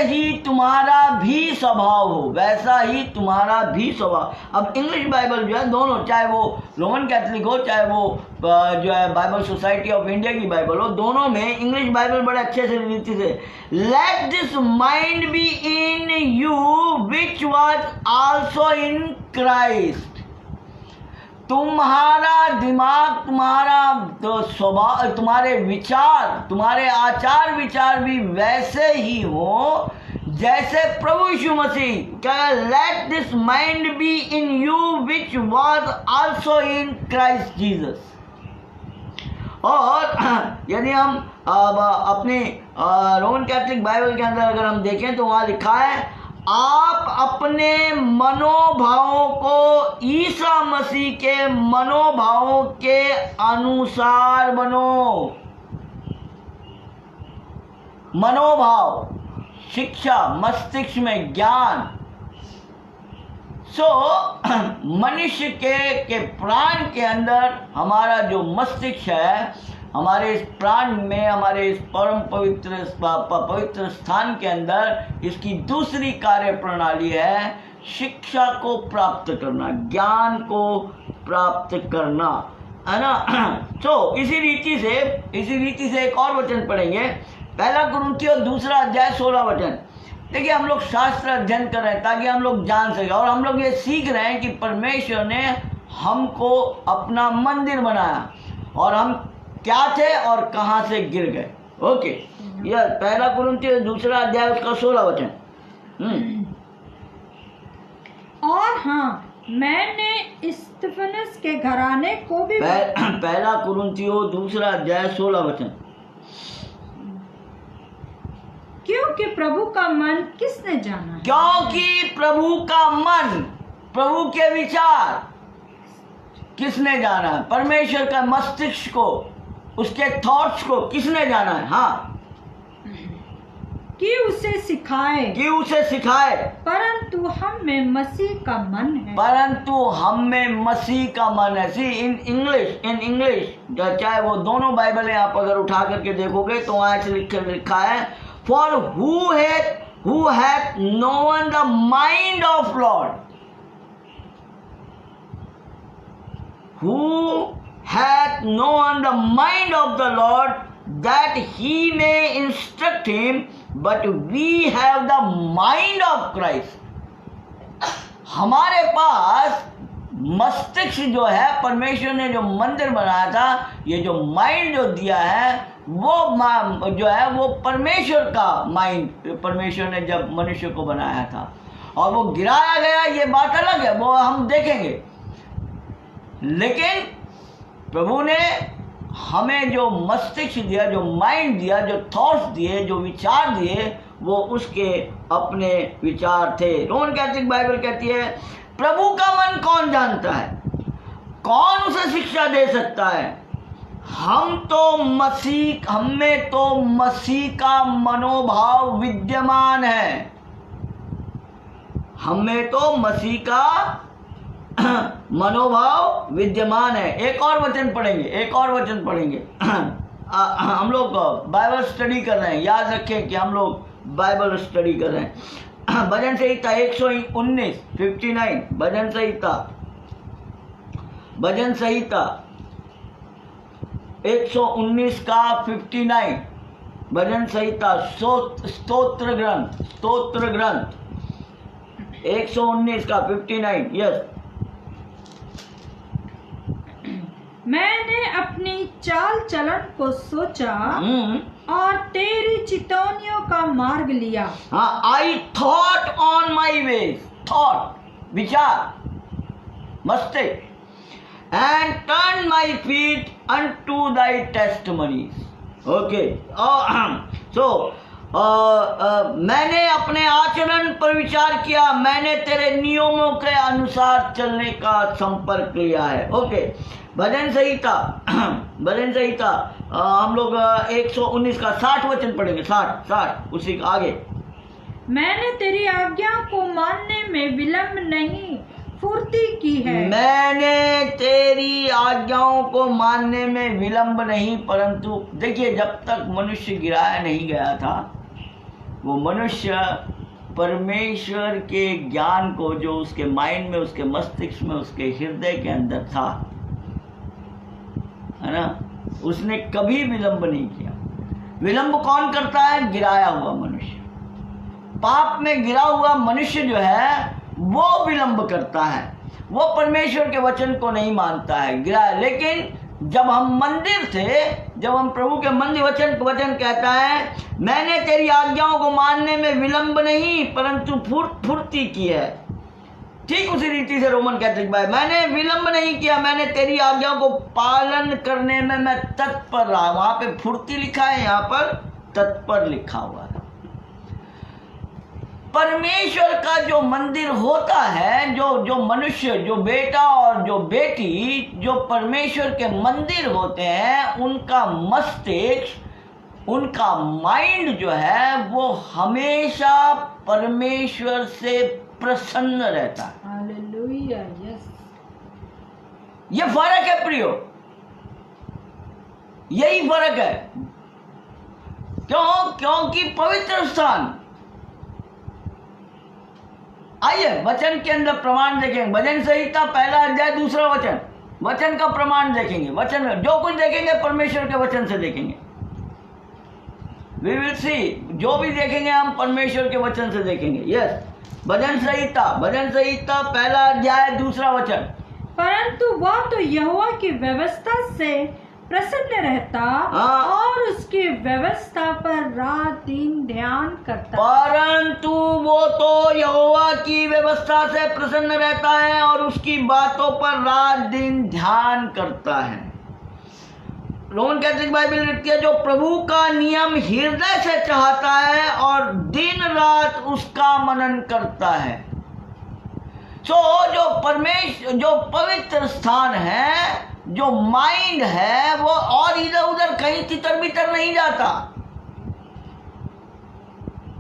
ही तुम्हारा भी स्वभाव। अब इंग्लिश बाइबल जो है दोनों, चाहे वो रोमन कैथलिक हो, चाहे वो जो है बाइबल सोसाइटी ऑफ इंडिया की बाइबल हो, दोनों में इंग्लिश बाइबल बड़े अच्छे से रीति से, let this mind be in you which was also in Christ. तुम्हारा दिमाग, तुम्हारा तो स्वभाव, तुम्हारे विचार, तुम्हारे आचार विचार भी वैसे ही हो जैसे प्रभु यीशु मसीह क्या, let this mind be in you which was also in Christ Jesus. और यदि हम अपने रोमन कैथलिक बाइबल के अंदर अगर हम देखें तो वहाँ लिखा है, आप अपने मनोभावों को ईसा मसीह के मनोभावों के अनुसार बनो। मनोभाव, शिक्षा, मस्तिष्क में ज्ञान। मनुष्य के प्राण के अंदर हमारा जो मस्तिष्क है, हमारे इस प्राण में, हमारे इस परम पवित्र स्थान के अंदर इसकी दूसरी कार्य प्रणाली है शिक्षा को प्राप्त करना, ज्ञान को प्राप्त करना, है ना। तो इसी रीति से एक और वचन पढ़ेंगे, पहला कुरिन्थियों दूसरा अध्याय 16 वचन। देखिए हम लोग शास्त्र अध्ययन कर रहे हैं ताकि हम लोग जान सकें, और हम लोग ये सीख रहे हैं कि परमेश्वर ने हमको अपना मंदिर बनाया और हम क्या थे और कहां से गिर गए। ओके, यह पहला कुरिन्थियों दूसरा अध्याय उसका 16 वचन। और हाँ, मैंने स्तिफनस के घराने को भी पहला कुरिन्थियों 2:16 क्योंकि प्रभु का मन किसने जाना है? क्योंकि प्रभु का मन, प्रभु के विचार किसने जाना है? परमेश्वर का मस्तिष्क को, उसके थॉट्स को किसने जाना है? हाँ, कि उसे सिखाए, कि उसे सिखाए। परंतु हम में मसीह का मन है। परंतु हम में मसीह का मन है। सी इन इंग्लिश चाहे वो दोनों बाइबलें आप अगर उठा करके देखोगे तो वहां से लिखा है, for who hath known the mind of Lord, who hath known the mind of the Lord that he may instruct him, but we have the mind of Christ। हमारे पास मस्तिष्क जो है, परमेश्वर ने जो मंदिर बनाया था, ये जो माइंड जो दिया है वो जो है वो परमेश्वर का माइंड, परमेश्वर ने जब मनुष्य को बनाया था और वो गिराया गया, ये बात अलग है, वो हम देखेंगे। लेकिन प्रभु ने हमें जो मस्तिष्क दिया, जो माइंड दिया, जो थॉट्स दिए, जो विचार दिए, वो उसके अपने विचार थे। रोमन कैथोलिक बाइबल कहती है, प्रभु का मन कौन जानता है? कौन उसे शिक्षा दे सकता है? हम में तो मसीह का मनोभाव विद्यमान है। हम में तो मसीह का मनोभाव विद्यमान है। एक और वचन पढ़ेंगे। हम लोग बाइबल स्टडी कर रहे हैं, याद रखें कि हम लोग बाइबल स्टडी कर रहे हैं। भजन संहिता 119 59, भजन संहिता 119 का 59, भजन संहिता स्तोत्र ग्रंथ 119 का 59। यस, मैंने अपनी चाल चलन को सोचा और तेरी चितौनियों का मार्ग लिया। हाँ, I thought on my ways, thought विचार, मस्तिष्क, and turn my feet unto thy testimonies. Okay, so मैंने अपने आचरण पर विचार किया, मैंने तेरे नियमों के अनुसार चलने का संपर्क लिया है। ओके, भजन संहिता हम लोग 119 का 60 वचन पढ़ेंगे। 60 उसी आगे। मैंने तेरी आज्ञा को मानने में विलंब नहीं, फुर्ती की है। मैंने तेरी आज्ञाओं को मानने में विलंब नहीं, परंतु देखिए, जब तक मनुष्य गिराया नहीं गया था, वो मनुष्य परमेश्वर के ज्ञान को जो उसके माइंड में, उसके मस्तिष्क में, उसके हृदय के अंदर था, है ना, उसने कभी विलंब नहीं किया। विलंब कौन करता है? गिराया हुआ मनुष्य। पाप में गिरा हुआ मनुष्य जो है वो विलंब करता है, वो परमेश्वर के वचन को नहीं मानता है, गिराया। लेकिन जब हम मंदिर थे, जब हम प्रभु के मंदिर, वचन कहता है, मैंने तेरी आज्ञाओं को मानने में विलंब नहीं परंतु फुर्ती की है। ठीक उसी रीति से रोमन कैथोलिक बाइबल, मैंने विलंब नहीं किया, मैंने तेरी आज्ञाओं को पालन करने में मैं तत्पर रहा। वहां पे फुर्ती लिखा है, यहाँ पर तत्पर लिखा हुआ है। परमेश्वर का जो मंदिर होता है, जो मनुष्य, जो बेटा और जो बेटी जो परमेश्वर के मंदिर होते हैं, उनका मस्तिष्क, उनका माइंड जो है वो हमेशा परमेश्वर से प्रसन्न रहता है। Hallelujah, yes. ये फर्क है प्रियो, यही फर्क है। क्योंकि पवित्र स्थान, आइए वचन के अंदर प्रमाण देखेंगे। भजन संहिता 1 अध्याय 2 वचन, वचन का प्रमाण देखेंगे। वचन जो कुछ देखेंगे परमेश्वर के वचन से देखेंगे। वी विल सी, जो भी देखेंगे हम परमेश्वर के वचन से देखेंगे। यस, भजन संहिता 1 अध्याय 2 वचन। परंतु वह तो यहोवा की व्यवस्था से प्रसन्न रहता हाँ। और उसकी व्यवस्था पर रात दिन ध्यान करता। परंतु वो तो यहोवा की व्यवस्था से प्रसन्न रहता है और उसकी बातों पर रात दिन ध्यान करता है। रोमन कैथोलिक बाइबल लिखती है, जो प्रभु का नियम हृदय से चाहता है और दिन रात उसका मनन करता है। जो पवित्र स्थान है, जो माइंड है, वो और इधर उधर कहीं तितर बितर नहीं जाता।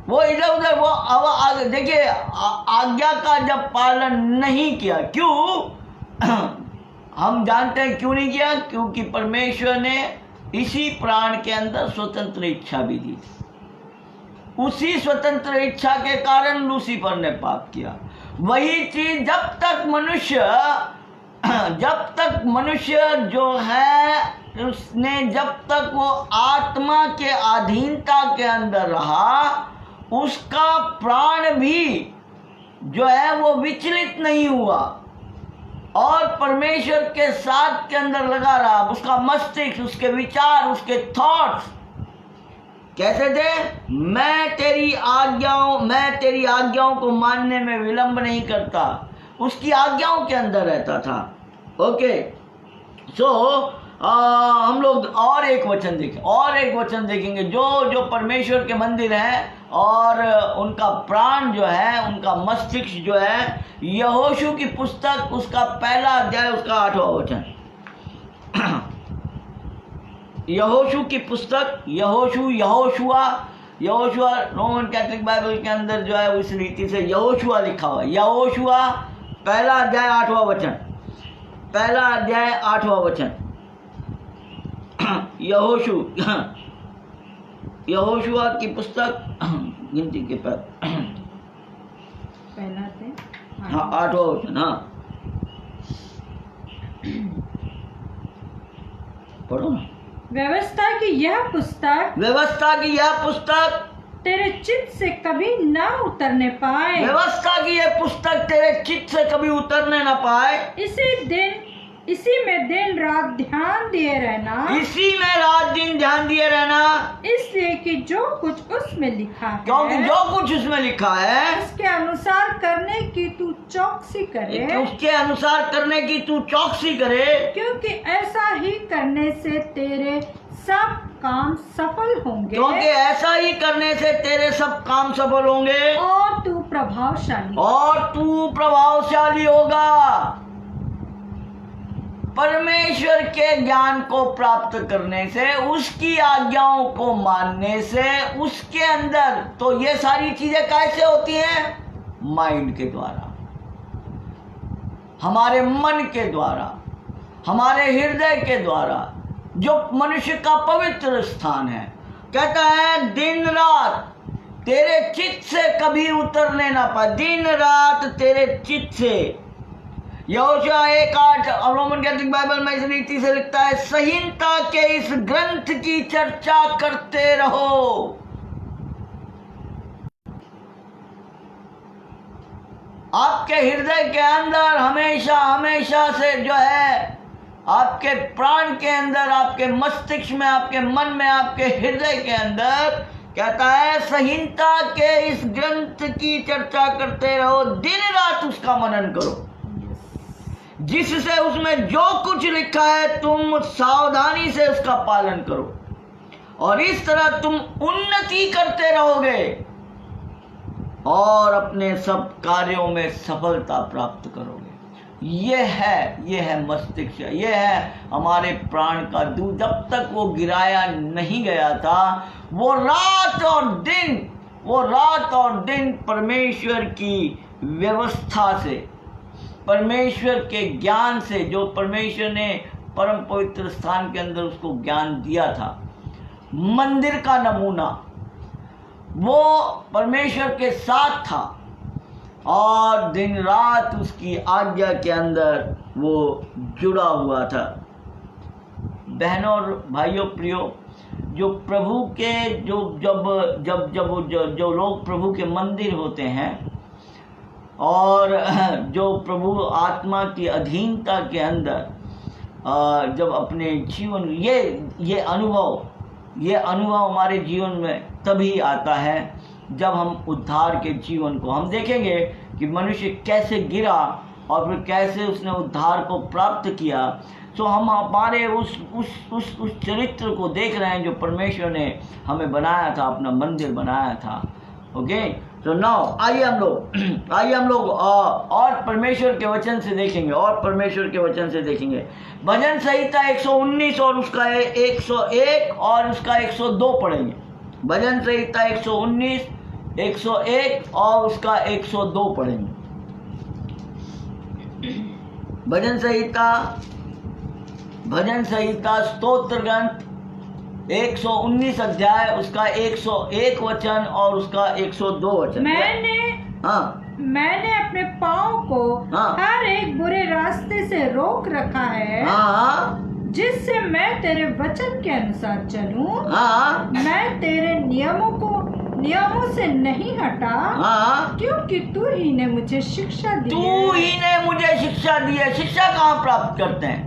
वो इधर उधर वो देखिए, आज्ञा का जब पालन नहीं किया, क्यों? हम जानते हैं क्यों नहीं किया, क्योंकि परमेश्वर ने इसी प्राण के अंदर स्वतंत्र इच्छा भी दी। उसी स्वतंत्र इच्छा के कारण लूसीफर ने पाप किया। वही चीज जब तक मनुष्य जो है, उसने जब तक वो आत्मा के अधीनता के अंदर रहा, उसका प्राण भी जो है वो विचलित नहीं हुआ और परमेश्वर के साथ के अंदर लगा रहा। उसका मस्तिष्क, उसके विचार, उसके थॉट्स कैसे थे? मैं तेरी आज्ञाओं को मानने में विलंब नहीं करता, उसकी आज्ञाओं के अंदर रहता था। ओके, हम लोग और एक वचन देखेंगे जो परमेश्वर के मंदिर हैं और उनका प्राण जो है, उनका मस्तिष्क जो है, यहोशू की पुस्तक उसका 1 अध्याय उसका 8वां वचन। यहोशू की पुस्तक, यहोशुआ रोमन कैथोलिक बाइबल के अंदर जो है उस रीति से यहोशुआ लिखा हुआ है। यहोशुआ 1 अध्याय 8वां वचन, 1 अध्याय 8वां वचन। यहोशुआ की पुस्तक गिनती के पर पहला थे, हाँ 8वां वचन। हाँ पढ़ो ना। व्यवस्था की यह पुस्तक तेरे चित्त से कभी न उतरने पाए। व्यवस्था की यह पुस्तक तेरे चित्त से कभी उतरने न पाए। इसी में दिन रात ध्यान दिए रहना, इसलिए कि जो कुछ उसमें लिखा है, क्योंकि जो कुछ उसमें लिखा है उसके अनुसार करने की तू चौकसी करे, क्योंकि ऐसा ही करने से तेरे सब काम सफल होंगे और तू प्रभावशाली होगा। परमेश्वर के ज्ञान को प्राप्त करने से, उसकी आज्ञाओं को मानने से, उसके अंदर तो ये सारी चीजें कैसे होती हैं? माइंड के द्वारा, हमारे मन के द्वारा, हमारे हृदय के द्वारा, जो मनुष्य का पवित्र स्थान है। कहता है दिन रात तेरे चित्त से कभी उतरने ना पाए, दिन रात तेरे चित्त से। यहोशुआ 1:8 रोमन कैथोलिक बाइबल में इस रीति से लिखता है, संहिता के इस ग्रंथ की चर्चा करते रहो। आपके हृदय के अंदर हमेशा से जो है, आपके प्राण के अंदर, आपके मस्तिष्क में, आपके मन में, आपके हृदय के अंदर कहता है, संहिता के इस ग्रंथ की चर्चा करते रहो, दिन रात उसका मनन करो, जिससे उसमें जो कुछ लिखा है तुम सावधानी से उसका पालन करो, और इस तरह तुम उन्नति करते रहोगे और अपने सब कार्यों में सफलता प्राप्त करोगे। ये है मस्तिष्क, ये है हमारे प्राण का दूध। जब तक वो गिराया नहीं गया था, वो रात और दिन परमेश्वर की व्यवस्था से, परमेश्वर के ज्ञान से, जो परमेश्वर ने परम पवित्र स्थान के अंदर उसको ज्ञान दिया था, मंदिर का नमूना, वो परमेश्वर के साथ था और दिन रात उसकी आज्ञा के अंदर वो जुड़ा हुआ था। बहनों और भाइयों प्रियो, जो प्रभु के जो लोग प्रभु के मंदिर होते हैं और जो प्रभु आत्मा की अधीनता के अंदर जब अपने जीवन ये अनुभव हमारे जीवन में तभी आता है जब हम उद्धार के जीवन को हम देखेंगे कि मनुष्य कैसे गिरा और फिर कैसे उसने उद्धार को प्राप्त किया। तो हम हमारे उस चरित्र को देख रहे हैं जो परमेश्वर ने हमें बनाया था, अपना मंदिर बनाया था। ओके, तो नाउ आइए हम लोग और परमेश्वर के वचन से देखेंगे भजन संहिता 119 और उसका 101 और उसका 102 पढ़ेंगे। भजन संहिता 119, 101 और उसका 102 पढ़ेंगे। भजन संहिता स्तोत्र ग्रंथ 119 अध्याय उसका 101 वचन और उसका 102 वचन। मैंने अपने पाँव को हर एक बुरे रास्ते से रोक रखा है, जिससे मैं तेरे वचन के अनुसार चलूं। मैं तेरे नियमों से नहीं हटा, क्योंकि तू ही ने मुझे शिक्षा दी है। शिक्षा कहाँ प्राप्त करते हैं?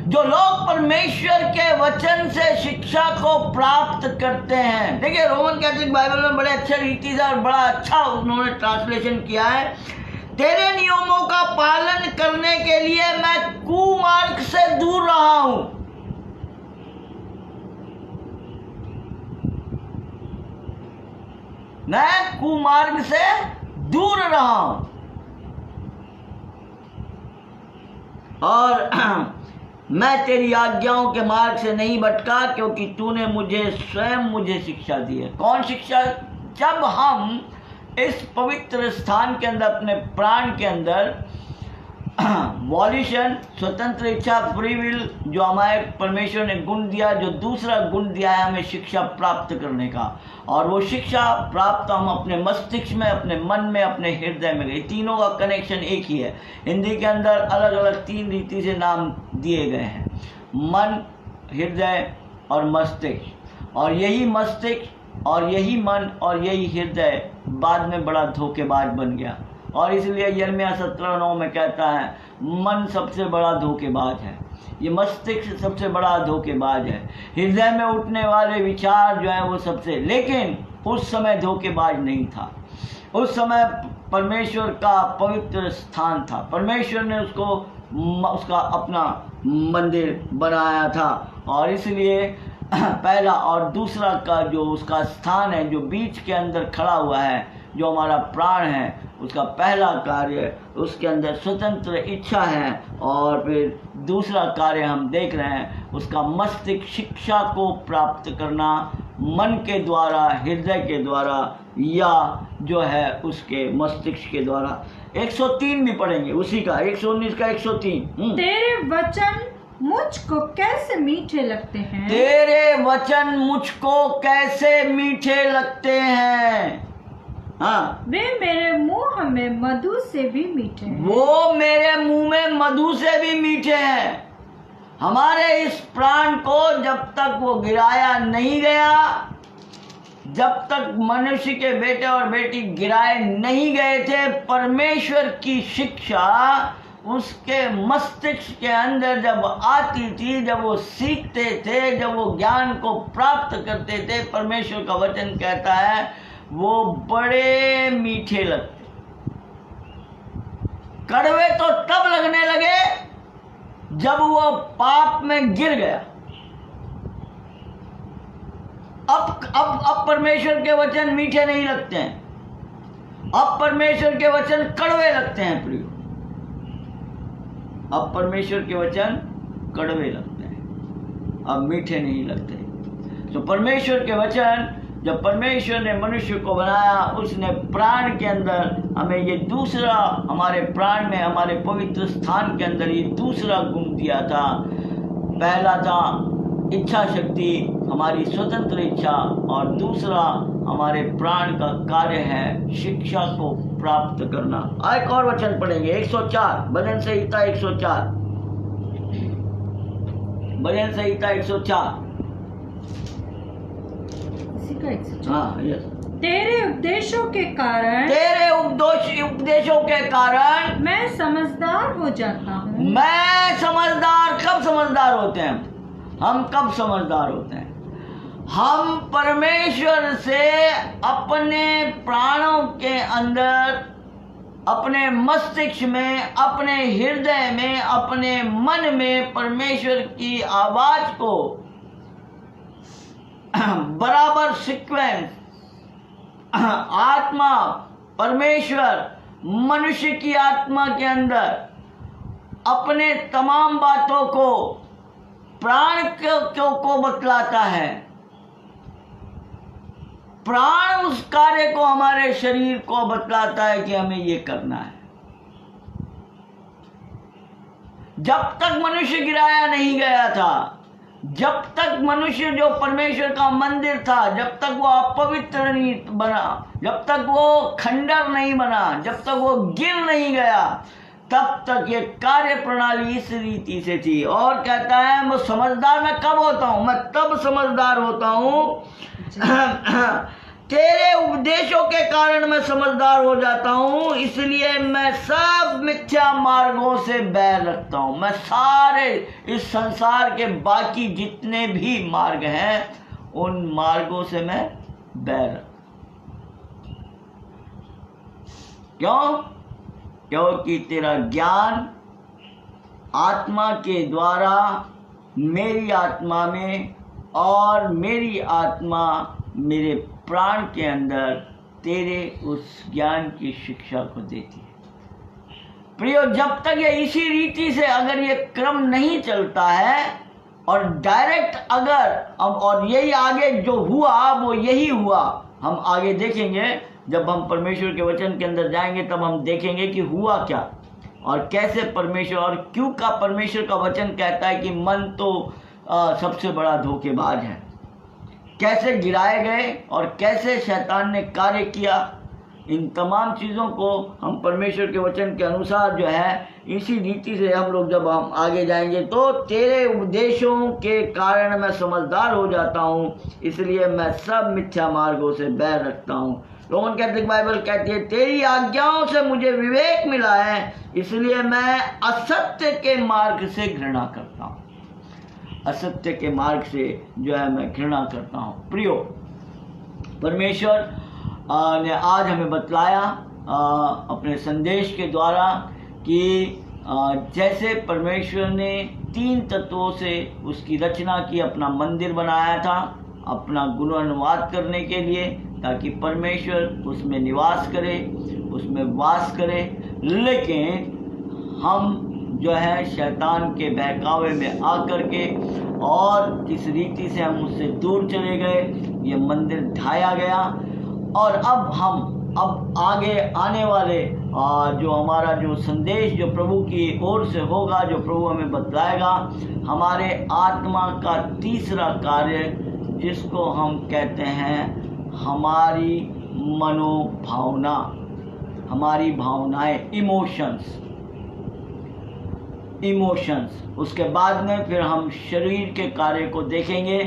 जो लोग परमेश्वर के वचन से शिक्षा को प्राप्त करते हैं। देखिए, रोमन कैथोलिक बाइबल में बड़े अच्छे रीति से और बड़ा अच्छा उन्होंने ट्रांसलेशन किया है। तेरे नियमों का पालन करने के लिए मैं कुमार्ग से दूर रहा हूं। मैं कुमार्ग से दूर रहा हूं और मैं तेरी आज्ञाओं के मार्ग से नहीं भटका, क्योंकि तूने मुझे शिक्षा दी है। कौन शिक्षा? जब हम इस पवित्र स्थान के अंदर अपने प्राण के अंदर वॉल्यूशन, स्वतंत्र इच्छा, फ्री विल, जो हमारे परमेश्वर ने गुण दिया, जो दूसरा गुण दिया है हमें शिक्षा प्राप्त करने का, और वो शिक्षा प्राप्त हम अपने मस्तिष्क में, अपने मन में, अपने हृदय में। ये तीनों का कनेक्शन एक ही है। हिंदी के अंदर अलग अलग 3 रीति से नाम दिए गए हैं, मन, हृदय और मस्तिष्क। और यही मस्तिष्क और यही मन और यही हृदय बाद में बड़ा धोखेबाज बन गया, और इसलिए यिर्मयाह 17:9 में कहता है मन सबसे बड़ा धोखेबाज है, ये मस्तिष्क सबसे बड़ा धोखेबाज है, हृदय में उठने वाले विचार जो है वो सबसे। लेकिन उस समय धोखेबाज नहीं था, उस समय परमेश्वर का पवित्र स्थान था। परमेश्वर ने उसका अपना मंदिर बनाया था, और इसलिए पहला और दूसरा का जो उसका स्थान है, जो बीच के अंदर खड़ा हुआ है, जो हमारा प्राण है, उसका पहला कार्य उसके अंदर स्वतंत्र इच्छा है, और फिर दूसरा कार्य हम देख रहे हैं उसका मस्तिष्क शिक्षा को प्राप्त करना, मन के द्वारा, हृदय के द्वारा, या जो है उसके मस्तिष्क के द्वारा। 103 भी पढ़ेंगे उसी का, 119 का 103। तेरे वचन मुझको कैसे मीठे लगते हैं। तेरे वचन मुझको कैसे मीठे लगते हैं। हाँ, वे मेरे मुंह में मधु से भी मीठे हैं। वो मेरे मुंह में मधु से भी मीठे हैं। हमारे इस प्राण को जब तक वो गिराया नहीं गया, जब तक मनुष्य के बेटे और बेटी गिराए नहीं गए थे, परमेश्वर की शिक्षा उसके मस्तिष्क के अंदर जब आती थी, जब वो सीखते थे, जब वो ज्ञान को प्राप्त करते थे, परमेश्वर का वचन कहता है वो बड़े मीठे लगते। कड़वे तो तब लगने लगे जब वो पाप में गिर गया। अब परमेश्वर के वचन मीठे नहीं लगते हैं, अब परमेश्वर के वचन कड़वे लगते हैं प्रियो। अब परमेश्वर के वचन कड़वे लगते हैं, अब मीठे नहीं लगते। तो परमेश्वर के वचन, जब परमेश्वर ने मनुष्य को बनाया, उसने प्राण के अंदर हमें ये दूसरा, हमारे प्राण में, हमारे पवित्र स्थान के अंदर ये दूसरा गुण दिया था। पहला था इच्छा शक्ति, हमारी स्वतंत्र इच्छा, और दूसरा हमारे प्राण का कार्य है शिक्षा को प्राप्त करना। एक और वचन पढ़ेंगे, 104, भजन संहिता 104, भजन संहिता 104। हाँ, यस। तेरे उपदेशों के कारण, तेरे उपदेशों के के कारण मैं समझदार हो जाता हूँ। मैं समझदार, कब समझदार होते हैं हम? कब समझदार होते हैं? हम परमेश्वर से अपने प्राणों के अंदर, अपने मस्तिष्क में, अपने हृदय में, अपने मन में परमेश्वर की आवाज को बराबर सीक्वेंस, आत्मा परमेश्वर मनुष्य की आत्मा के अंदर अपने तमाम बातों को प्राण को बतलाता है। प्राण उस कार्य को हमारे शरीर को बतलाता है कि हमें ये करना है। जब तक मनुष्य गिराया नहीं गया था, जब तक मनुष्य जो परमेश्वर का मंदिर था, जब तक वो अपवित्र नहीं बना, जब तक वो खंडर नहीं बना, जब तक वो गिर नहीं गया, तब तक ये कार्य प्रणाली इस रीति से थी। और कहता है मैं समझदार मैं कब होता हूं? मैं तब समझदार होता हूं तेरे उपदेशों के कारण मैं समझदार हो जाता हूं, इसलिए मैं सब मिथ्या मार्गों से बैर रखता हूं। मैं सारे इस संसार के बाकी जितने भी मार्ग हैं उन मार्गों से मैं बैर रखता हूं। क्यों? क्योंकि तेरा ज्ञान आत्मा के द्वारा मेरी आत्मा में और मेरी आत्मा मेरे प्राण के अंदर तेरे उस ज्ञान की शिक्षा को देती है। प्रियो, जब तक ये इसी रीति से अगर ये क्रम नहीं चलता है और डायरेक्ट अगर और यही आगे जो हुआ वो यही हुआ, हम आगे देखेंगे जब हम परमेश्वर के वचन के अंदर जाएंगे तब हम देखेंगे कि हुआ क्या और कैसे परमेश्वर और क्यों का परमेश्वर का वचन कहता है कि मन तो सबसे बड़ा धोखेबाज है। कैसे गिराए गए और कैसे शैतान ने कार्य किया, इन तमाम चीज़ों को हम परमेश्वर के वचन के अनुसार जो है इसी रीति से हम लोग जब हम आगे जाएंगे तो तेरे उपदेशों के कारण मैं समझदार हो जाता हूँ, इसलिए मैं सब मिथ्या मार्गों से बैर रखता हूँ। रोमन कैथोलिक बाइबल कहती है तेरी आज्ञाओं से मुझे विवेक मिला है, इसलिए मैं असत्य के मार्ग से घृणा करता हूँ। असत्य के मार्ग से जो है मैं घृणा करता हूँ। प्रियो, परमेश्वर ने आज हमें बतलाया अपने संदेश के द्वारा कि जैसे परमेश्वर ने 3 तत्वों से उसकी रचना की, अपना मंदिर बनाया था अपना गुणानुवाद करने के लिए, ताकि परमेश्वर उसमें निवास करे, उसमें वास करे। लेकिन हम जो है शैतान के बहकावे में आकर के और किस रीति से हम उससे दूर चले गए, ये मंदिर ढाया गया। और अब आगे आने वाले जो हमारा जो संदेश जो प्रभु की ओर से होगा, जो प्रभु हमें बतलाएगा, हमारे आत्मा का तीसरा कार्य जिसको हम कहते हैं हमारी मनोभावना, हमारी भावनाएं, इमोशंस। उसके बाद में फिर हम शरीर के कार्य को देखेंगे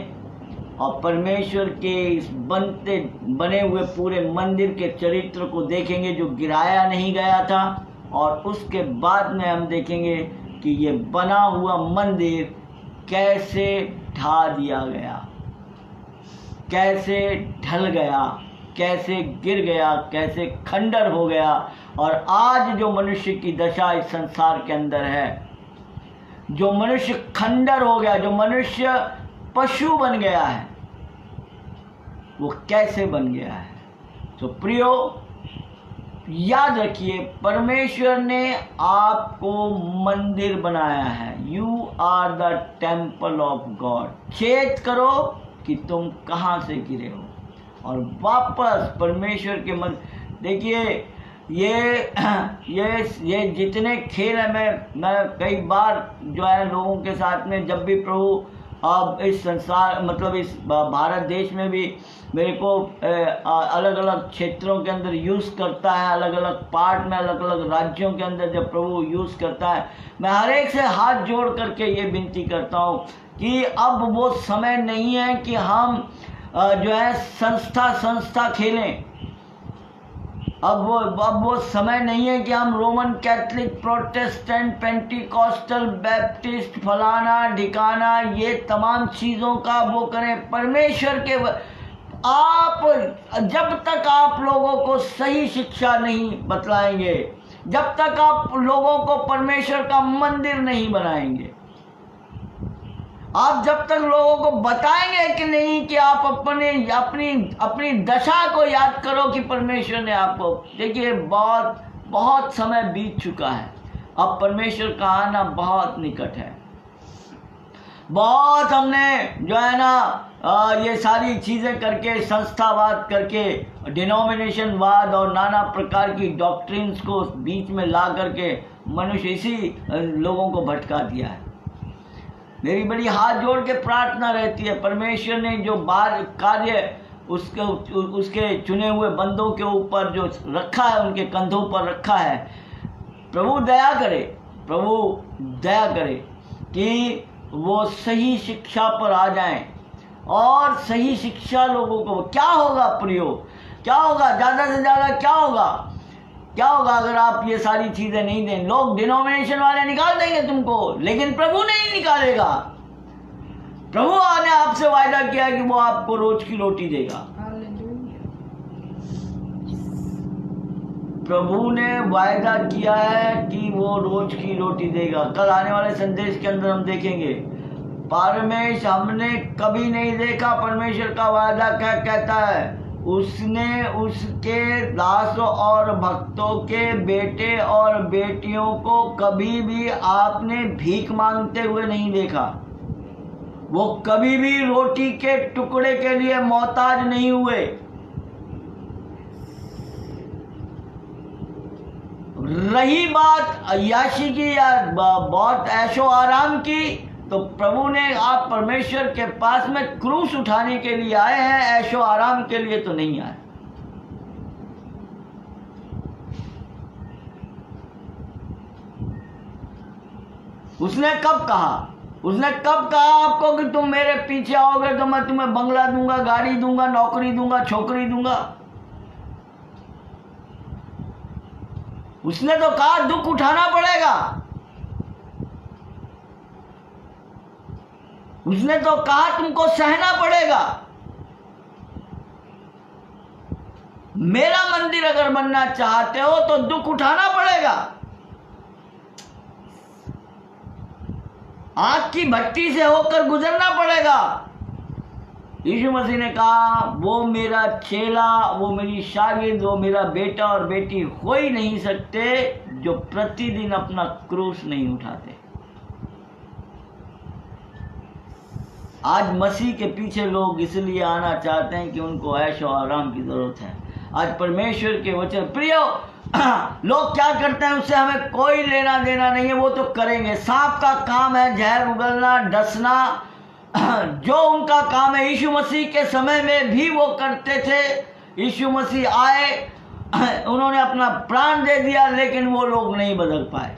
और परमेश्वर के इस बने हुए पूरे मंदिर के चरित्र को देखेंगे जो गिराया नहीं गया था। और उसके बाद में हम देखेंगे कि ये बना हुआ मंदिर कैसे ढा दिया गया, कैसे ढल गया, कैसे गिर गया, कैसे खंडर हो गया। और आज जो मनुष्य की दशा इस संसार के अंदर है, जो मनुष्य खंडर हो गया, जो मनुष्य पशु बन गया है, वो कैसे बन गया है। तो प्रियो, याद रखिए परमेश्वर ने आपको मंदिर बनाया है। You are the temple of God. चेत करो कि तुम कहाँ से गिरे हो और वापस परमेश्वर के मन। देखिए ये जितने खेल है, मैं कई बार जो है लोगों के साथ में जब भी प्रभु अब इस संसार मतलब इस भारत देश में भी मेरे को अलग अलग क्षेत्रों के अंदर यूज़ करता है, अलग अलग पार्ट में, अलग अलग राज्यों के अंदर जब प्रभु यूज़ करता है, मैं हर एक से हाथ जोड़ करके ये विनती करता हूँ कि अब वो समय नहीं है कि हम जो है संस्था खेलें। अब वो समय नहीं है कि हम Roman Catholic, Protestant, Pentecostal, Baptist, फलाना ढिकाना ये तमाम चीज़ों का वो करें। परमेश्वर के आप जब तक आप लोगों को सही शिक्षा नहीं बतलाएंगे, जब तक आप लोगों को परमेश्वर का मंदिर नहीं बनाएंगे, आप जब तक लोगों को बताएंगे कि नहीं कि आप अपनी दशा को याद करो कि परमेश्वर ने आपको, देखिए बहुत समय बीत चुका है, अब परमेश्वर का आना बहुत निकट है। बहुत हमने जो है ना ये सारी चीज़ें करके, संस्थावाद करके, डिनोमिनेशनवाद और नाना प्रकार की डॉक्ट्रिन्स को बीच में ला करके मनुष्य इसी लोगों को भटका दिया है। मेरी बड़ी हाथ जोड़ के प्रार्थना रहती है, परमेश्वर ने जो कार्य उसके चुने हुए बंदों के ऊपर जो रखा है, उनके कंधों पर रखा है, प्रभु दया करे कि वो सही शिक्षा पर आ जाएं। और सही शिक्षा लोगों को क्या होगा प्रियो, क्या होगा, ज़्यादा से ज़्यादा क्या होगा अगर आप ये सारी चीज़ें नहीं दें? लोग डिनोमिनेशन वाले निकाल देंगे तुमको, लेकिन प्रभु नहीं निकालेगा। प्रभु ने आपसे वायदा किया कि वो आपको रोज की रोटी देगा। प्रभु ने वायदा किया है कि वो रोज की रोटी देगा। कल आने वाले संदेश के अंदर हम देखेंगे, परमेश्वर हमने कभी नहीं देखा परमेश्वर का वायदा क्या कहता है। उसने उसके दासों और भक्तों के बेटे और बेटियों को कभी भी आपने भीख मांगते हुए नहीं देखा। वो कभी भी रोटी के टुकड़े के लिए मोहताज नहीं हुए। रही बात अय्याशी की या बहुत ऐशो आराम की, तो प्रभु ने आप परमेश्वर के पास में क्रूस उठाने के लिए आए हैं, ऐशो आराम के लिए तो नहीं आए। उसने कब कहा आपको कि तुम मेरे पीछे आओगे तो मैं तुम्हें बंगला दूंगा, गाड़ी दूंगा, नौकरी दूंगा, छोकरी दूंगा? उसने तो कहा दुख उठाना पड़ेगा। उसने तो कहा तुमको सहना पड़ेगा। मेरा मंदिर अगर बनना चाहते हो तो दुख उठाना पड़ेगा। आग की भट्टी से होकर गुजरना पड़ेगा। यीशु मसीह ने कहा वो मेरा चेला, वो मेरी शागिर्द, वो मेरा बेटा और बेटी हो ही नहीं सकते जो प्रतिदिन अपना क्रूस नहीं उठाते। आज मसीह के पीछे लोग इसलिए आना चाहते हैं कि उनको ऐश और आराम की जरूरत है। आज परमेश्वर के वचन प्रियो लोग क्या करते हैं उससे हमें कोई लेना देना नहीं है, वो तो करेंगे। सांप का काम है जहर उगलना, डसना, जो उनका काम है। यीशु मसीह के समय में भी वो करते थे। यीशु मसीह आए, उन्होंने अपना प्राण दे दिया, लेकिन वो लोग नहीं बदल पाए।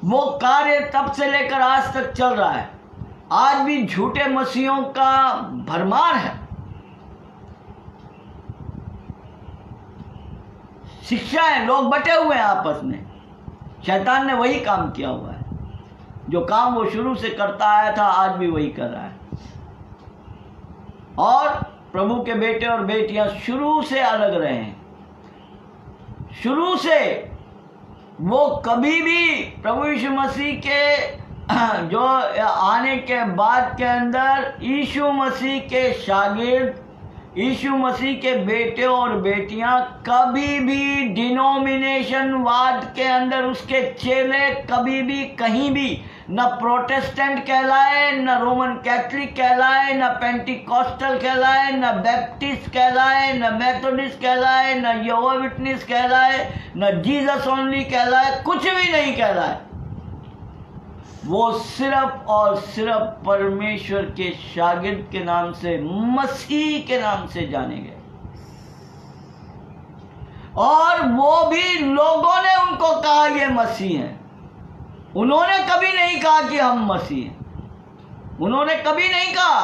वो कार्य तब से लेकर आज तक चल रहा है। आज भी झूठे मसीहों का भरमार है। शिक्षाएं, लोग बटे हुए हैं आपस में। शैतान ने वही काम किया हुआ है। जो काम वो शुरू से करता आया था, आज भी वही कर रहा है। और प्रभु के बेटे और बेटियां शुरू से अलग रहे हैं। शुरू से वो कभी भी प्रभु यीशु मसीह के जो आने के बाद के अंदर यीशु मसीह के शागिर्द, यीशु मसीह के बेटे और बेटियां कभी भी डिनोमिनेशन वाद के अंदर उसके चेले कभी भी कहीं भी न प्रोटेस्टेंट कहलाए, न रोमन कैथलिक कहलाए, न पेंटिकॉस्टल कहलाए, न बैप्टिस्ट कहलाए, न मेथोडिस्ट कहलाए, न यहोवा विटनेस कहलाए, न जीसस ओनली कहलाए, कुछ भी नहीं कहलाए। वो सिर्फ और सिर्फ परमेश्वर के शागिर्द के नाम से, मसीह के नाम से जाने गए। और वो भी लोगों ने उनको कहा ये मसीह हैं। उन्होंने कभी नहीं कहा कि हम मसीह हैं। उन्होंने कभी नहीं कहा।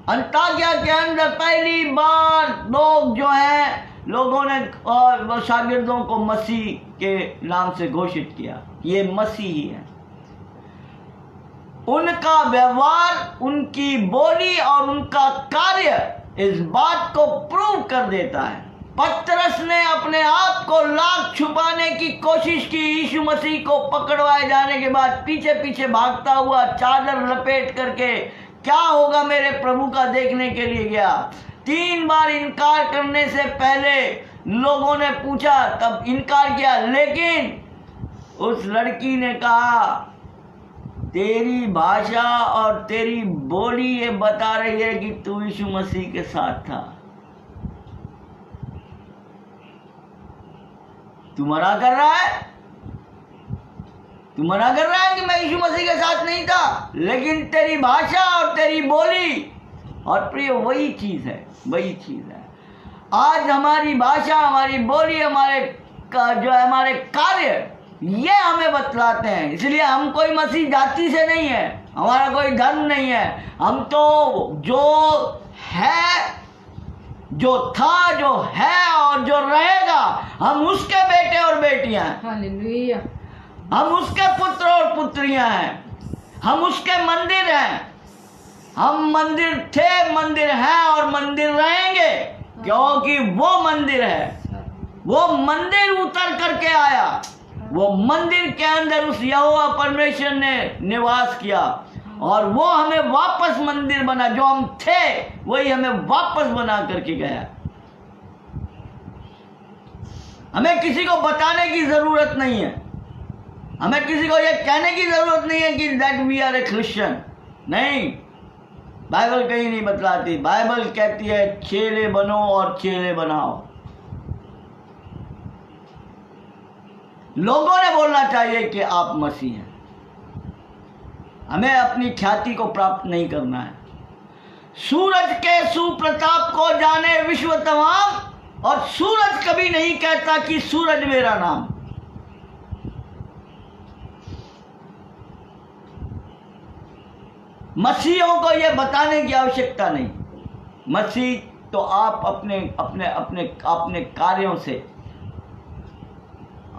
अंताकिया के अंदर पहली बार लोग जो हैं लोगों ने और शागिर्दों को मसीह के नाम से घोषित किया, ये मसीह ही है। उनका व्यवहार, उनकी बोली और उनका कार्य इस बात को प्रूव कर देता है। पतरस ने अपने आप को लाख छुपाने की कोशिश की, यीशु मसीह को पकड़वाए जाने के बाद पीछे पीछे भागता हुआ चादर लपेट करके क्या होगा मेरे प्रभु का देखने के लिए गया। 3 बार इनकार करने से पहले लोगों ने पूछा, तब इनकार किया, लेकिन उस लड़की ने कहा, तेरी भाषा और तेरी बोली ये बता रही है कि तू यीशु मसीह के साथ था। तू मना कर रहा है, तू मना कर रहा है कि मैं यीशु मसीह के साथ नहीं था, लेकिन तेरी भाषा और तेरी बोली, और प्रिय वही चीज है, वही चीज है। आज हमारी भाषा, हमारी बोली, हमारे कार्य ये हमें बतलाते हैं। इसलिए हम कोई मसीह जाति से नहीं है, हमारा कोई धर्म नहीं है, हम तो जो है, जो था, जो है और जो रहेगा, हम उसके बेटे और बेटियां हैं। हालेलुया। हम उसके पुत्र और पुत्रियां हैं, हम उसके मंदिर हैं। हम मंदिर थे, मंदिर हैं और मंदिर रहेंगे, क्योंकि वो मंदिर है। वो मंदिर उतर करके आया, वो मंदिर के अंदर उस यहोवा परमेश्वर ने निवास किया, और वो हमें वापस मंदिर बना, जो हम थे वही हमें वापस बना करके गया। हमें किसी को बताने की जरूरत नहीं है, हमें किसी को यह कहने की जरूरत नहीं है कि that we are a Christian. नहीं, बाइबल कहीं नहीं बतलाती। बाइबल कहती है चेले बनो और चेले बनाओ। लोगों ने बोलना चाहिए कि आप मसीह हैं। हमें अपनी ख्याति को प्राप्त नहीं करना है। सूरज के सुप्रताप को जाने विश्व तमाम, और सूरज कभी नहीं कहता कि सूरज मेरा नाम। मसीहों को यह बताने की आवश्यकता नहीं। मसीह तो आप अपने अपने अपने अपने कार्यों से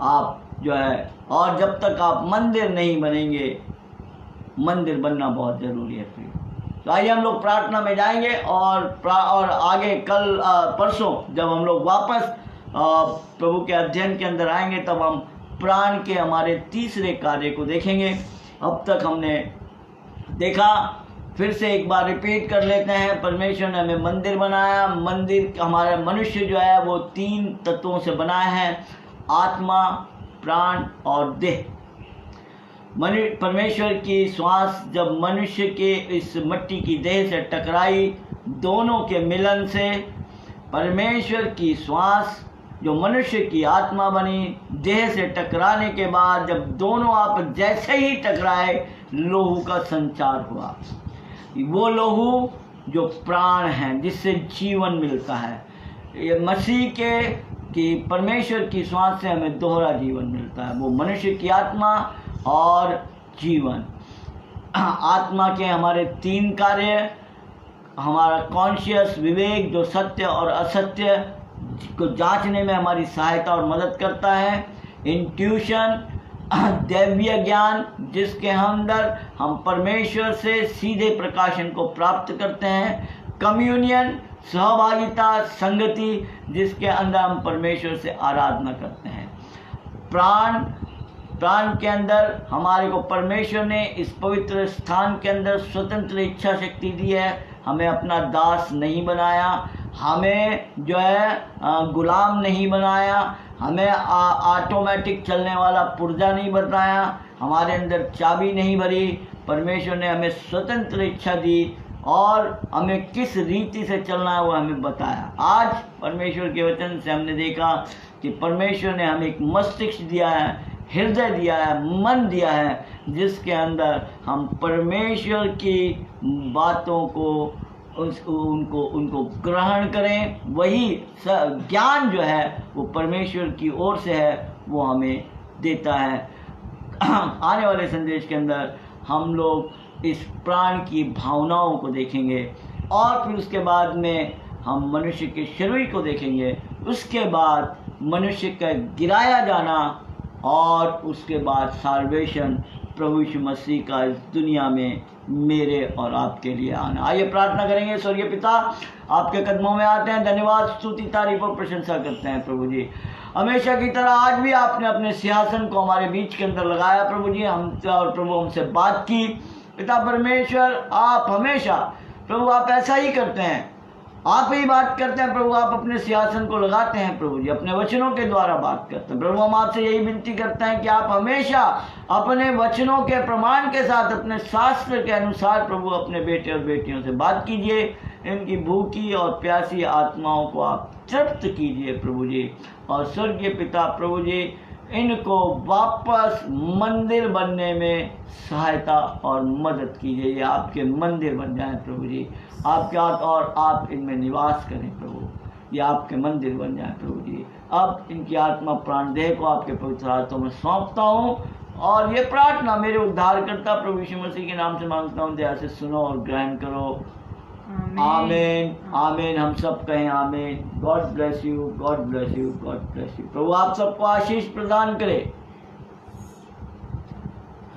आप जो है, और जब तक आप मंदिर नहीं बनेंगे, मंदिर बनना बहुत ज़रूरी है। फिर तो आइए हम लोग प्रार्थना में जाएंगे, और आगे कल परसों जब हम लोग वापस प्रभु के अध्ययन के अंदर आएंगे, तब हम प्राण के हमारे तीसरे कार्य को देखेंगे। अब तक हमने देखा, फिर से एक बार रिपीट कर लेते हैं। परमेश्वर ने हमें मंदिर बनाया। मंदिर, हमारा मनुष्य जो है वो 3 तत्वों से बना है, आत्मा, प्राण और देह। परमेश्वर की श्वास जब मनुष्य के इस मिट्टी की देह से टकराई, दोनों के मिलन से परमेश्वर की श्वास जो मनुष्य की आत्मा बनी, देह से टकराने के बाद जब दोनों आप जैसे ही टकराए, लोहू का संचार हुआ। वो लोहू जो प्राण है, जिससे जीवन मिलता है। ये मसीह के कि परमेश्वर की श्वास से हमें दोहरा जीवन मिलता है, वो मनुष्य की आत्मा और जीवन। आत्मा के हमारे 3 कार्य, हमारा कॉन्शियस विवेक जो सत्य और असत्य को जांचने में हमारी सहायता और मदद करता है। इंट्यूशन, दैवीय ज्ञान, जिसके अंदर हम परमेश्वर से सीधे प्रकाशन को प्राप्त करते हैं। कम्युनियन, सहभागिता, संगति, जिसके अंदर हम परमेश्वर से आराधना करते हैं। प्राण के अंदर हमारे को परमेश्वर ने इस पवित्र स्थान के अंदर स्वतंत्र इच्छा शक्ति दी है। हमें अपना दास नहीं बनाया, हमें जो है गुलाम नहीं बनाया, हमें ऑटोमेटिक चलने वाला पुर्जा नहीं बनाया, हमारे अंदर चाबी नहीं भरी। परमेश्वर ने हमें स्वतंत्र इच्छा दी और हमें किस रीति से चलना है वो हमें बताया। आज परमेश्वर के वचन से हमने देखा कि परमेश्वर ने हमें एक मस्तिष्क दिया है, हृदय दिया है, मन दिया है, जिसके अंदर हम परमेश्वर की बातों को उनको ग्रहण करें। वही ज्ञान जो है वो परमेश्वर की ओर से है, वो हमें देता है। आने वाले संदेश के अंदर हम लोग इस प्राण की भावनाओं को देखेंगे, और फिर उसके बाद में हम मनुष्य के शरीर को देखेंगे, उसके बाद मनुष्य का गिराया जाना और उसके बाद साल्वेशन प्रभु यीशु मसीह का इस दुनिया में मेरे और आपके लिए आना। आइए प्रार्थना करेंगे। स्वर्गीय पिता, आपके कदमों में आते हैं, धन्यवाद, स्तुति, तारीफ और प्रशंसा करते हैं प्रभु जी। हमेशा की तरह आज भी आपने अपने सिंहासन को हमारे बीच के अंदर लगाया प्रभु जी, हमसे और प्रभु हमसे बात की। पिता परमेश्वर, आप हमेशा प्रभु आप ऐसा ही करते हैं, आप ही बात करते हैं प्रभु, आप अपने सिंहासन को लगाते हैं प्रभु जी, अपने वचनों के द्वारा बात करते हैं प्रभु। हम आपसे यही विनती करते हैं कि आप हमेशा अपने वचनों के प्रमाण के साथ, अपने शास्त्र के अनुसार प्रभु अपने बेटे और बेटियों से बात कीजिए, इनकी भूखी और प्यासी आत्माओं को आप तृप्त कीजिए प्रभु जी। और स्वर्गीय पिता प्रभु जी, इनको वापस मंदिर बनने में सहायता और मदद कीजिए, ये आपके मंदिर बन जाएं प्रभु जी, आपके हाथ और आप इनमें निवास करें प्रभु, ये आपके मंदिर बन जाएं प्रभु जी। अब इनकी आत्मा प्राण देह को आपके पवित्र हाथों में सौंपता हूँ और ये प्रार्थना मेरे उद्धारकर्ता प्रभु यीशु मसीह के नाम से मांगता हूँ, दया से सुनो और ग्रहण करो। आमीन, आमीन। हम सब कहें आमीन। God bless you, God bless you, God bless you. प्रभु आप सबको आशीष प्रदान करे।